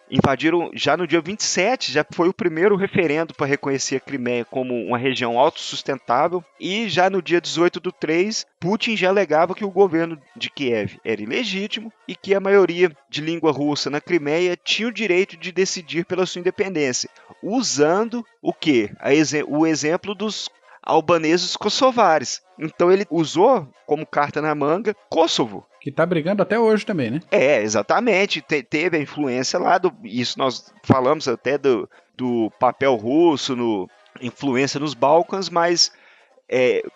Speaker 3: invadiram já no dia 27, já foi o primeiro referendo para reconhecer a Crimeia como uma região autossustentável, e já no dia 18/3, Putin já alegava que o governo de Kiev era ilegítimo e que a maioria de língua russa na Crimeia tinha o direito de decidir pela sua independência, usando o quê? O exemplo dos albaneses kosovares. Então ele usou como carta na manga Kosovo.
Speaker 2: Que tá brigando até hoje também, né?
Speaker 3: Exatamente. Teve a influência lá, isso nós falamos até do papel russo, influência nos Balcãs, mas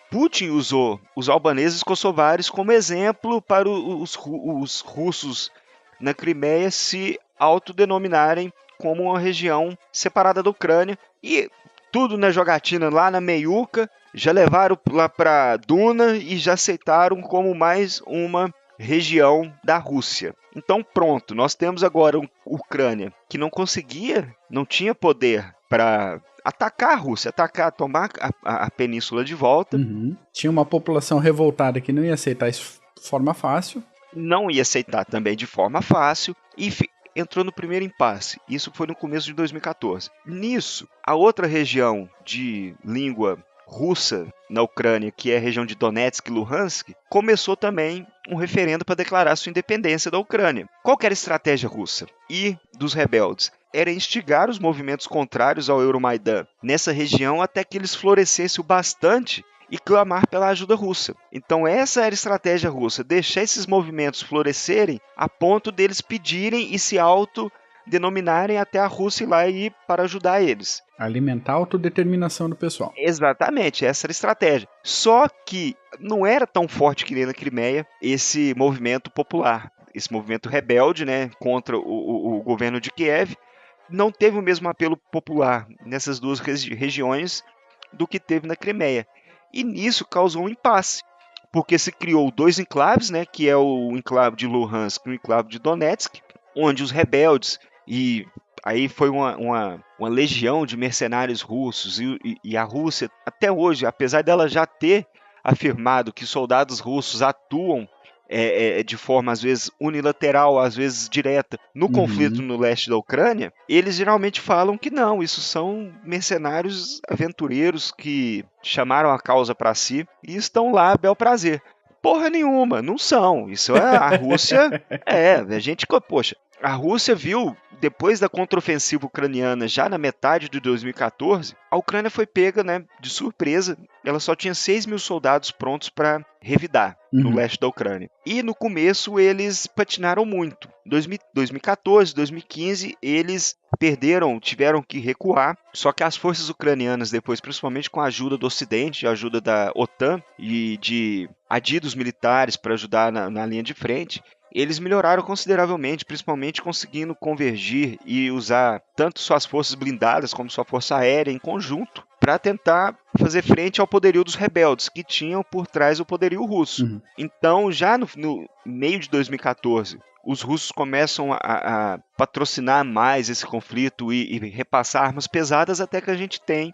Speaker 3: Putin usou os albaneses kosovares como exemplo para os russos na Crimeia se autodenominarem como uma região separada da Ucrânia, e tudo na jogatina lá na meiuca, já levaram lá para Duna e já aceitaram como mais uma região da Rússia. Então pronto, nós temos agora uma Ucrânia que não tinha poder para atacar a Rússia, tomar a península de volta.
Speaker 2: Uhum. Tinha uma população revoltada que não ia aceitar isso de forma fácil.
Speaker 3: Não ia aceitar também de forma fácil e entrou no primeiro impasse. Isso foi no começo de 2014. Nisso, a outra região de língua russa na Ucrânia, que é a região de Donetsk e Luhansk, começou também um referendo para declarar sua independência da Ucrânia. Qual que era a estratégia russa e dos rebeldes? Era instigar os movimentos contrários ao Euromaidan nessa região até que eles florescessem o bastante e clamar pela ajuda russa. Então essa era a estratégia russa, deixar esses movimentos florescerem a ponto deles pedirem e se autodenominarem até a Rússia ir lá e ir para ajudar eles.
Speaker 2: Alimentar a autodeterminação do pessoal.
Speaker 3: Exatamente, essa era a estratégia. Só que não era tão forte que nem na Crimeia esse movimento popular, esse movimento rebelde, né, contra o governo de Kiev. Não teve o mesmo apelo popular nessas duas regiões do que teve na Crimeia. E nisso causou um impasse, porque se criou dois enclaves, né, que é o enclave de Luhansk e o enclave de Donetsk, onde os rebeldes, e aí foi uma legião de mercenários russos, e a Rússia, até hoje, apesar dela já ter afirmado que soldados russos atuam de forma às vezes unilateral, às vezes direta, no conflito no leste da Ucrânia, eles geralmente falam que não, isso são mercenários aventureiros que chamaram a causa para si e estão lá a bel prazer. Porra nenhuma, não são. Isso é a Rússia. A gente, poxa, a Rússia viu, depois da contraofensiva ucraniana, já na metade de 2014, a Ucrânia foi pega, né, de surpresa. Ela só tinha 6 mil soldados prontos para revidar no leste da Ucrânia. E no começo eles patinaram muito. 2014, 2015, eles tiveram que recuar. Só que as forças ucranianas depois, principalmente com a ajuda do Ocidente, a ajuda da OTAN e de adidos militares para ajudar na linha de frente, eles melhoraram consideravelmente, principalmente conseguindo convergir e usar tanto suas forças blindadas como sua força aérea em conjunto para tentar fazer frente ao poderio dos rebeldes, que tinham por trás o poderio russo. Então, já no meio de 2014, os russos começam a patrocinar mais esse conflito e repassar armas pesadas, até que a gente tem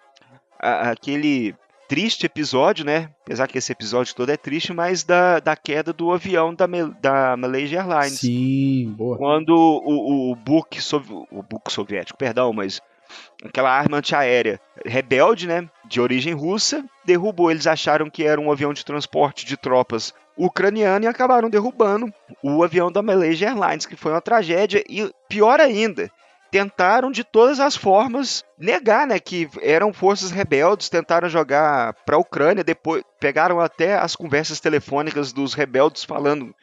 Speaker 3: aquele triste episódio, né? Apesar que esse episódio todo é triste, mas da queda do avião da Malaysia Airlines.
Speaker 2: Sim, boa.
Speaker 3: Quando o buque soviético, mas aquela arma antiaérea rebelde, né, de origem russa, derrubou. Eles acharam que era um avião de transporte de tropas ucraniano e acabaram derrubando o avião da Malaysia Airlines, que foi uma tragédia. E pior ainda, tentaram de todas as formas negar, né, que eram forças rebeldes, tentaram jogar para a Ucrânia, depois pegaram até as conversas telefônicas dos rebeldes falando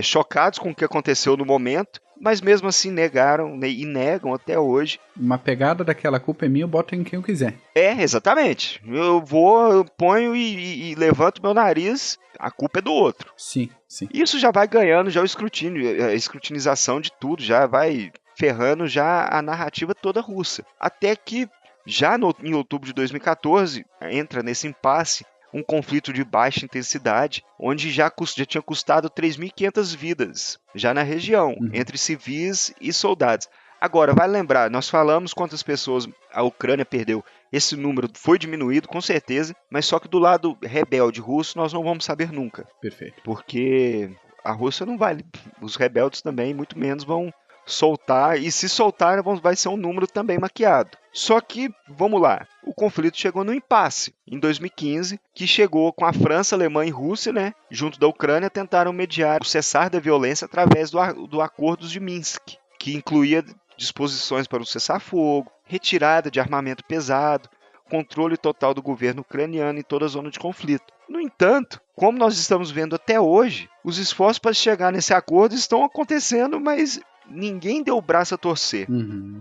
Speaker 3: chocados com o que aconteceu no momento, mas mesmo assim negaram, né, e negam até hoje.
Speaker 2: Uma pegada daquela culpa é minha, eu boto em quem eu quiser.
Speaker 3: Exatamente. Eu ponho e levanto meu nariz, a culpa é do outro.
Speaker 2: Sim.
Speaker 3: Isso já vai ganhando já o escrutínio, a escrutinização de tudo, já vai ferrando já a narrativa toda russa. Até que, já em outubro de 2014, entra nesse impasse um conflito de baixa intensidade, onde já tinha custado 3.500 vidas, já na região, entre civis e soldados. Agora, vale lembrar, nós falamos quantas pessoas a Ucrânia perdeu. Esse número foi diminuído, com certeza, mas só que do lado rebelde russo nós não vamos saber nunca.
Speaker 2: Perfeito.
Speaker 3: Porque a Rússia não vai, os rebeldes também, muito menos, vão soltar, e se soltar vai ser um número também maquiado. Só que, vamos lá, o conflito chegou no impasse em 2015, que chegou com a França, Alemanha e Rússia, né, junto da Ucrânia, tentaram mediar o cessar da violência através do Acordo de Minsk, que incluía disposições para o cessar-fogo, retirada de armamento pesado, controle total do governo ucraniano em toda a zona de conflito. No entanto, como nós estamos vendo até hoje, os esforços para chegar nesse acordo estão acontecendo, mas ninguém deu o braço a torcer.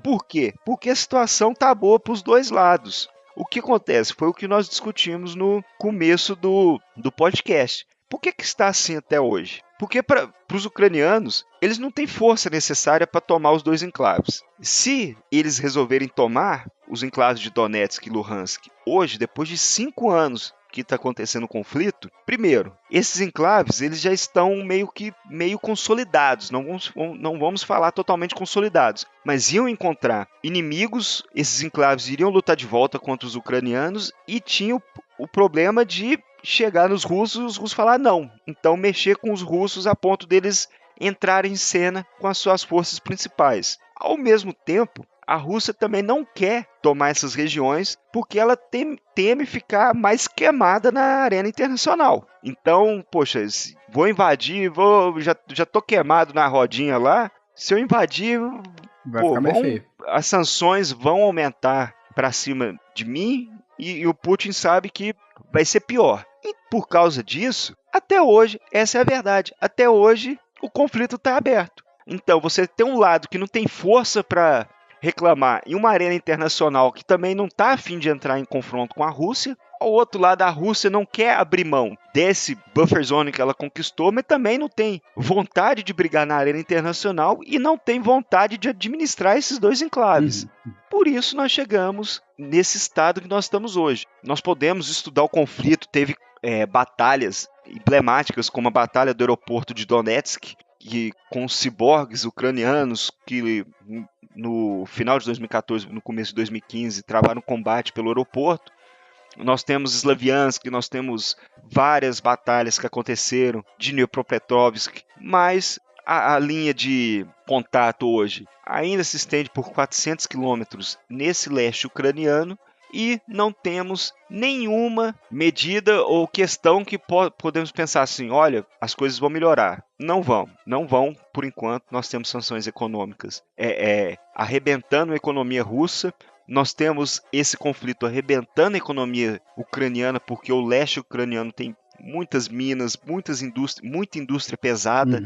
Speaker 3: Por quê? Porque a situação tá boa para os dois lados. O que acontece? Foi o que nós discutimos no começo do podcast. Por que está assim até hoje? Porque para os ucranianos, eles não têm força necessária para tomar os dois enclaves. Se eles resolverem tomar os enclaves de Donetsk e Luhansk hoje, depois de 5 anos que está acontecendo o conflito, primeiro, esses enclaves eles já estão meio consolidados, não vamos falar totalmente consolidados, mas iam encontrar inimigos, esses enclaves iriam lutar de volta contra os ucranianos e tinha o problema de chegar nos russos e os russos falar não. Então mexer com os russos a ponto deles entrarem em cena com as suas forças principais. Ao mesmo tempo, a Rússia também não quer tomar essas regiões porque ela teme ficar mais queimada na arena internacional. Então, poxa, vou invadir, já tô queimado na rodinha lá. Se eu invadir,
Speaker 2: vai ficar mais feio.
Speaker 3: As sanções vão aumentar para cima de mim e o Putin sabe que vai ser pior. E por causa disso, até hoje, essa é a verdade, até hoje o conflito está aberto. Então, você tem um lado que não tem força para reclamar em uma arena internacional que também não está a fim de entrar em confronto com a Rússia. Ao outro lado, a Rússia não quer abrir mão desse buffer zone que ela conquistou, mas também não tem vontade de brigar na arena internacional e não tem vontade de administrar esses dois enclaves. Por isso nós chegamos nesse estado que nós estamos hoje. Nós podemos estudar o conflito, teve batalhas emblemáticas como a Batalha do Aeroporto de Donetsk, que com os ciborgues ucranianos que no final de 2014, no começo de 2015, travaram combate pelo aeroporto. Nós temos Slaviansk, nós temos várias batalhas que aconteceram de Dnipropetrovsk, mas a linha de contato hoje ainda se estende por 400 quilômetros nesse leste ucraniano e não temos nenhuma medida ou questão que podemos pensar assim, olha, as coisas vão melhorar. Não vão, por enquanto. Nós temos sanções econômicas arrebentando a economia russa. Nós temos esse conflito arrebentando a economia ucraniana, porque o leste ucraniano tem muitas minas, muita indústria pesada,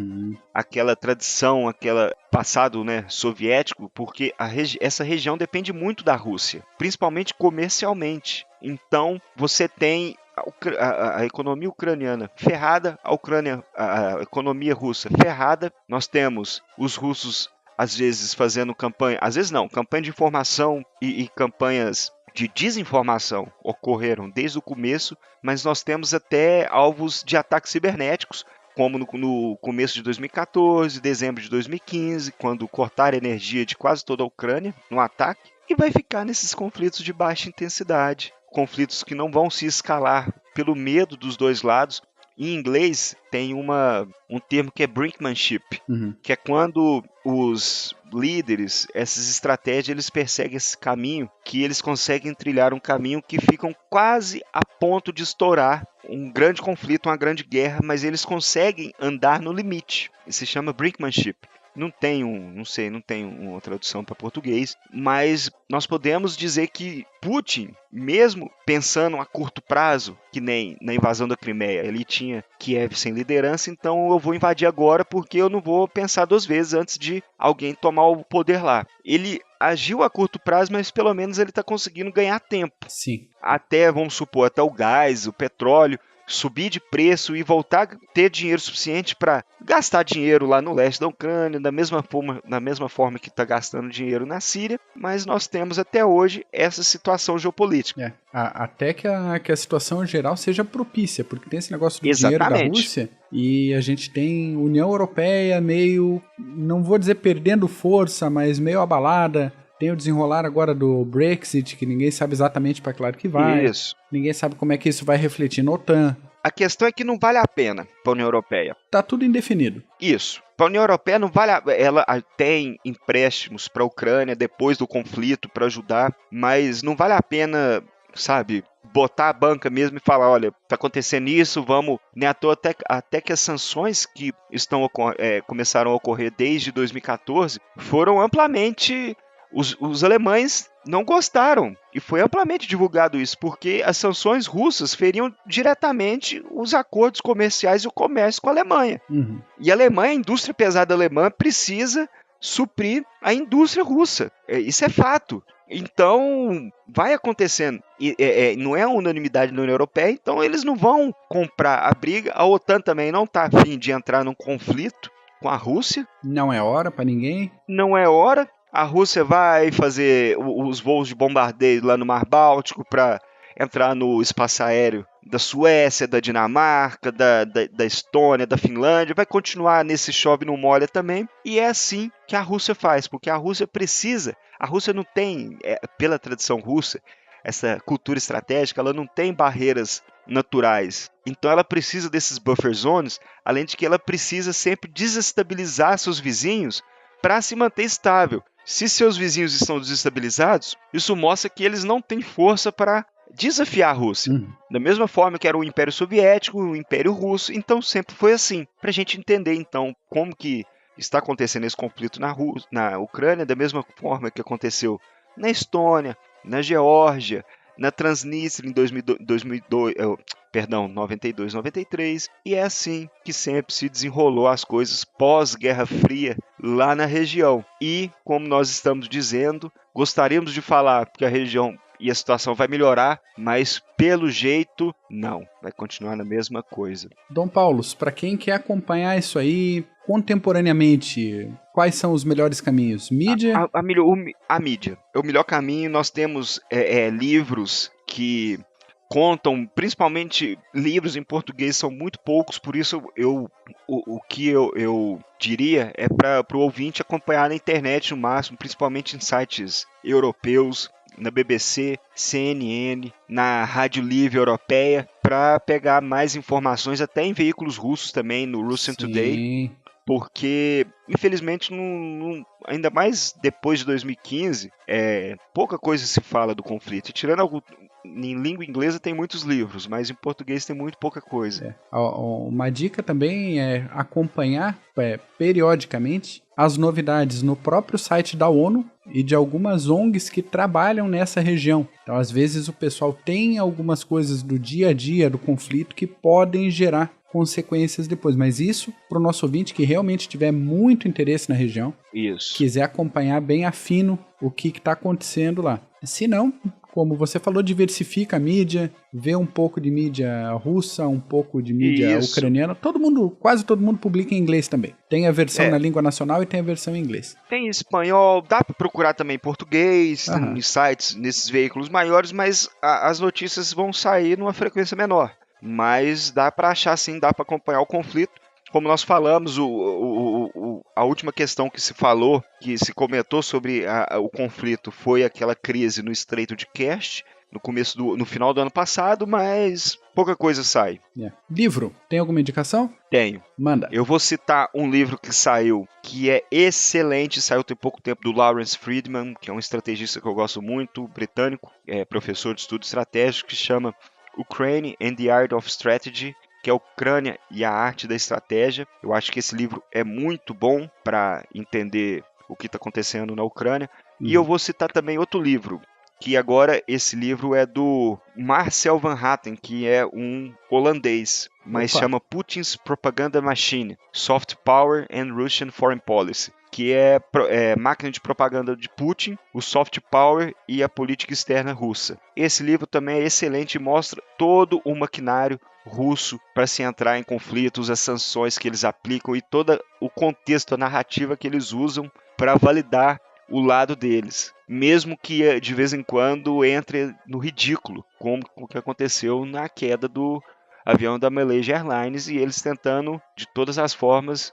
Speaker 3: aquela tradição, aquele passado, né, soviético, porque essa região depende muito da Rússia, principalmente comercialmente. Então, você tem a economia ucraniana ferrada, a economia russa ferrada. Nós temos os russos às vezes fazendo campanha, às vezes não, campanha de informação e campanhas de desinformação ocorreram desde o começo, mas nós temos até alvos de ataques cibernéticos, como no começo de 2014, dezembro de 2015, quando cortaram a energia de quase toda a Ucrânia no ataque, e vai ficar nesses conflitos de baixa intensidade, conflitos que não vão se escalar pelo medo dos dois lados. Em inglês tem um termo que é brinkmanship, que é quando os líderes, essas estratégias, eles perseguem esse caminho, que eles conseguem trilhar um caminho que ficam quase a ponto de estourar um grande conflito, uma grande guerra, mas eles conseguem andar no limite. Isso se chama brinkmanship. Não tem uma tradução para português, mas nós podemos dizer que Putin, mesmo pensando a curto prazo, que nem na invasão da Crimeia, ele tinha Kiev sem liderança, então eu vou invadir agora porque eu não vou pensar 2 vezes antes de alguém tomar o poder lá. Ele agiu a curto prazo, mas pelo menos ele está conseguindo ganhar tempo.
Speaker 2: Sim.
Speaker 3: Até, vamos supor, até o gás, o petróleo subir de preço e voltar a ter dinheiro suficiente para gastar dinheiro lá no leste da Ucrânia, da mesma forma que está gastando dinheiro na Síria, mas nós temos até hoje essa situação geopolítica.
Speaker 2: Até que a situação geral seja propícia, porque tem esse negócio do dinheiro da Rússia e a gente tem União Europeia meio, não vou dizer perdendo força, mas meio abalada. Tem o desenrolar agora do Brexit, que ninguém sabe exatamente para que lado que vai.
Speaker 3: Isso.
Speaker 2: Ninguém sabe como é que isso vai refletir na OTAN.
Speaker 3: A questão é que não vale a pena para a União Europeia.
Speaker 2: Tá tudo indefinido.
Speaker 3: Isso. Para a União Europeia não vale ela tem empréstimos para a Ucrânia depois do conflito para ajudar, mas não vale a pena, sabe, botar a banca mesmo e falar, olha, tá acontecendo isso, vamos, nem à toa até que as sanções que começaram a ocorrer desde 2014 foram amplamente, os alemães não gostaram, e foi amplamente divulgado isso, porque as sanções russas feriam diretamente os acordos comerciais e o comércio com a Alemanha.
Speaker 2: Uhum.
Speaker 3: E a Alemanha, a indústria pesada alemã, precisa suprir a indústria russa. Isso é fato. Então, vai acontecendo. Não é unanimidade na União Europeia, então eles não vão comprar a briga. A OTAN também não está a fim de entrar num conflito com a Rússia.
Speaker 2: Não é hora para ninguém.
Speaker 3: Não é hora. A Rússia vai fazer os voos de bombardeio lá no Mar Báltico para entrar no espaço aéreo da Suécia, da Dinamarca, da Estônia, da Finlândia, vai continuar nesse chove não molha também, e é assim que a Rússia faz, porque a Rússia não tem, pela tradição russa, essa cultura estratégica, ela não tem barreiras naturais, então ela precisa desses buffer zones, além de que ela precisa sempre desestabilizar seus vizinhos para se manter estável. Se seus vizinhos estão desestabilizados, isso mostra que eles não têm força para desafiar a Rússia. Da mesma forma que era o Império Soviético, o Império Russo, então sempre foi assim. Para a gente entender, então, como que está acontecendo esse conflito na Ucrânia, da mesma forma que aconteceu na Estônia, na Geórgia, na Transnistria em 92, 93, e é assim que sempre se desenrolou as coisas pós-Guerra Fria lá na região. E, como nós estamos dizendo, gostaríamos de falar que a região e a situação vai melhorar, mas pelo jeito, não. Vai continuar na mesma coisa.
Speaker 2: Dom Paulo, para quem quer acompanhar isso aí contemporaneamente, quais são os melhores caminhos? Mídia?
Speaker 3: A mídia. É o melhor caminho. Nós temos livros que contam, principalmente livros em português são muito poucos, por isso o que eu diria é para o ouvinte acompanhar na internet no máximo, principalmente em sites europeus, na BBC, CNN, na Rádio Livre Europeia, para pegar mais informações, até em veículos russos também, no Russian Today, porque infelizmente ainda mais depois de 2015, pouca coisa se fala do conflito. Tirando em língua inglesa tem muitos livros, mas em português tem muito pouca coisa.
Speaker 2: Uma dica também é acompanhar periodicamente as novidades no próprio site da ONU e de algumas ONGs que trabalham nessa região. Então, às vezes, o pessoal tem algumas coisas do dia a dia do conflito que podem gerar consequências depois. Mas isso, para o nosso ouvinte que realmente tiver muito interesse na região, quiser acompanhar bem afino o que está acontecendo lá. Se não, como você falou, diversifica a mídia, vê um pouco de mídia russa, um pouco de mídia ucraniana. Quase todo mundo publica em inglês também. Tem a versão na língua nacional e tem a versão em inglês.
Speaker 3: Tem espanhol, dá para procurar também em português, em sites, nesses veículos maiores, mas as notícias vão sair numa frequência menor. Mas dá para achar sim, dá para acompanhar o conflito. Como nós falamos, a última questão que se falou, que se comentou sobre o conflito, foi aquela crise no Estreito de Kerch, no final do ano passado, mas pouca coisa sai.
Speaker 2: Livro, tem alguma indicação?
Speaker 3: Tenho.
Speaker 2: Manda.
Speaker 3: Eu vou citar um livro que saiu, que é excelente, saiu tem pouco tempo, do Lawrence Friedman, que é um estrategista que eu gosto muito, britânico, professor de estudo estratégico, que chama Ukraine and the Art of Strategy, que é a Ucrânia e a Arte da Estratégia. Eu acho que esse livro é muito bom para entender o que está acontecendo na Ucrânia. E eu vou citar também outro livro, que agora esse livro é do Marcel Van Hatten, que é um holandês, mas chama Putin's Propaganda Machine, Soft Power and Russian Foreign Policy, que é máquina de propaganda de Putin, o soft power e a política externa russa. Esse livro também é excelente e mostra todo o maquinário russo para se entrar em conflitos, as sanções que eles aplicam e todo o contexto, a narrativa que eles usam para validar o lado deles, mesmo que de vez em quando entre no ridículo, como o que aconteceu na queda do avião da Malaysia Airlines e eles tentando de todas as formas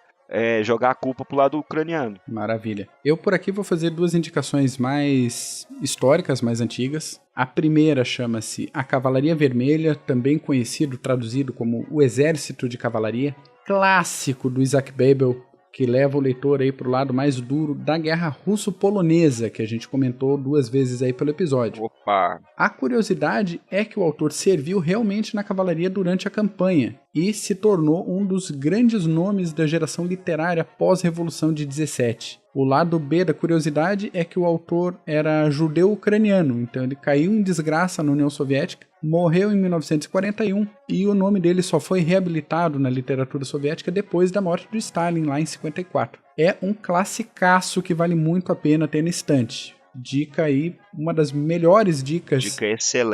Speaker 3: jogar a culpa pro lado ucraniano.
Speaker 2: Maravilha. Eu por aqui vou fazer duas indicações mais históricas, mais antigas. A primeira chama-se A Cavalaria Vermelha, também conhecido, traduzido como O Exército de Cavalaria, clássico do Isaac Babel, que leva o leitor aí para o lado mais duro da Guerra Russo-Polonesa, que a gente comentou 2 vezes aí pelo episódio.
Speaker 3: Opa!
Speaker 2: A curiosidade é que o autor serviu realmente na cavalaria durante a campanha e se tornou um dos grandes nomes da geração literária pós-Revolução de 17. O lado B da curiosidade é que o autor era judeu-ucraniano, então ele caiu em desgraça na União Soviética, morreu em 1941 e o nome dele só foi reabilitado na literatura soviética depois da morte do Stalin, lá em 54. É um classicaço que vale muito a pena ter na estante. Dica aí, uma das melhores dicas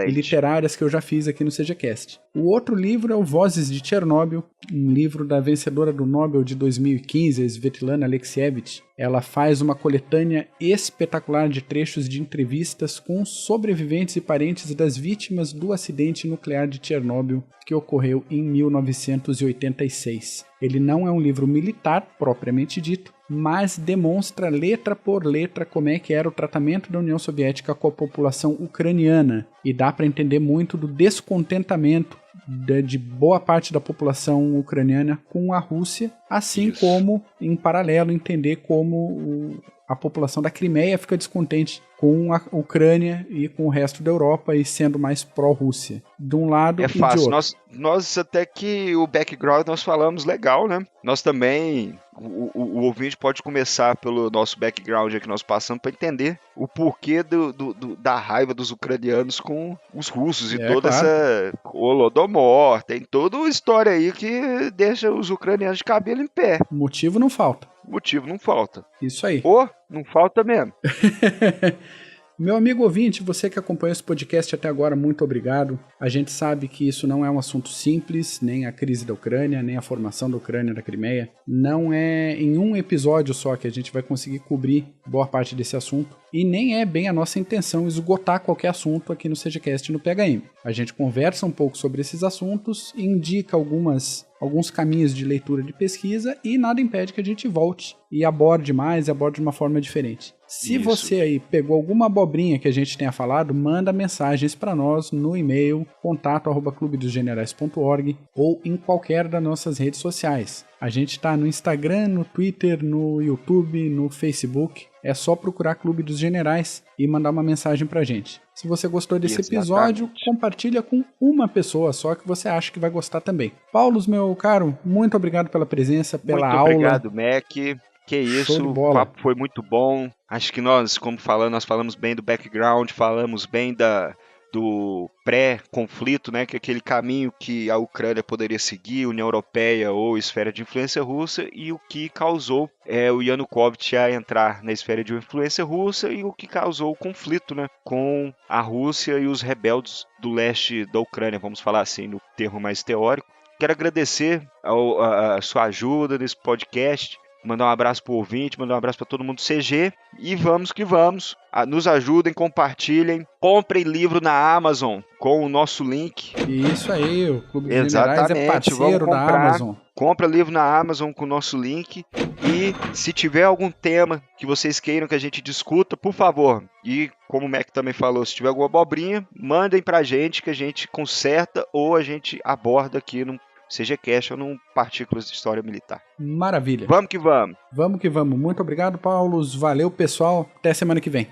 Speaker 2: literárias que eu já fiz aqui no CGCast. O outro livro é o Vozes de Chernobyl, um livro da vencedora do Nobel de 2015, a Svetlana Alexievich. Ela faz uma coletânea espetacular de trechos de entrevistas com sobreviventes e parentes das vítimas do acidente nuclear de Chernobyl que ocorreu em 1986. Ele não é um livro militar, propriamente dito, mas demonstra letra por letra como é que era o tratamento da União Soviética com a população ucraniana, e dá para entender muito do descontentamento de boa parte da população ucraniana com a Rússia, assim como, em paralelo, entender como a população da Crimeia fica descontente com a Ucrânia e com o resto da Europa e sendo mais pró-Rússia. De um lado
Speaker 3: é fácil.
Speaker 2: e de outro.
Speaker 3: Nós até que o background nós falamos legal, né? Nós também, o ouvinte pode começar pelo nosso background que nós passamos para entender o porquê da raiva dos ucranianos com os russos e toda essa Holodomor. Tem toda uma história aí que deixa os ucranianos de cabelo em pé.
Speaker 2: Motivo não falta.
Speaker 3: Motivo não falta.
Speaker 2: Isso aí.
Speaker 3: Não falta mesmo.
Speaker 2: Meu amigo ouvinte, você que acompanhou esse podcast até agora, muito obrigado. A gente sabe que isso não é um assunto simples, nem a crise da Ucrânia, nem a formação da Ucrânia da Crimeia. Não é em um episódio só que a gente vai conseguir cobrir boa parte desse assunto. E nem é bem a nossa intenção esgotar qualquer assunto aqui no CGCast e no PHM. A gente conversa um pouco sobre esses assuntos, indica alguns caminhos de leitura de pesquisa e nada impede que a gente volte e aborde mais e aborde de uma forma diferente. Se você aí pegou alguma abobrinha que a gente tenha falado, manda mensagens para nós no e-mail contato@clubedosgenerais.org ou em qualquer das nossas redes sociais. A gente está no Instagram, no Twitter, no YouTube, no Facebook. É só procurar Clube dos Generais e mandar uma mensagem pra gente. Se você gostou desse episódio, compartilha com uma pessoa só que você acha que vai gostar também. Paulo, meu caro, muito obrigado pela presença, pela aula.
Speaker 3: Muito obrigado, Mac. Que isso, o papo foi muito bom. Acho que nós falamos bem do background, falamos bem do pré-conflito, né, que é aquele caminho que a Ucrânia poderia seguir, União Europeia ou esfera de influência russa, e o que causou o Yanukovych a entrar na esfera de influência russa e o que causou o conflito, né, com a Rússia e os rebeldes do leste da Ucrânia, vamos falar assim, no termo mais teórico. Quero agradecer a sua ajuda nesse podcast. Mandar um abraço pro ouvinte, mandar um abraço para todo mundo do CG e vamos que vamos. Nos ajudem, compartilhem, comprem livro na Amazon com o nosso link.
Speaker 2: Isso aí, o Clube dos Generais é parceiro da Amazon.
Speaker 3: Compra livro na Amazon com o nosso link e se tiver algum tema que vocês queiram que a gente discuta, por favor, e como o Mac também falou, se tiver alguma abobrinha, mandem pra gente que a gente conserta ou a gente aborda aqui no CGCast ou num Partículas de História Militar.
Speaker 2: Maravilha.
Speaker 3: Vamos que vamos.
Speaker 2: Vamos que vamos. Muito obrigado, Paulo. Valeu, pessoal. Até semana que vem.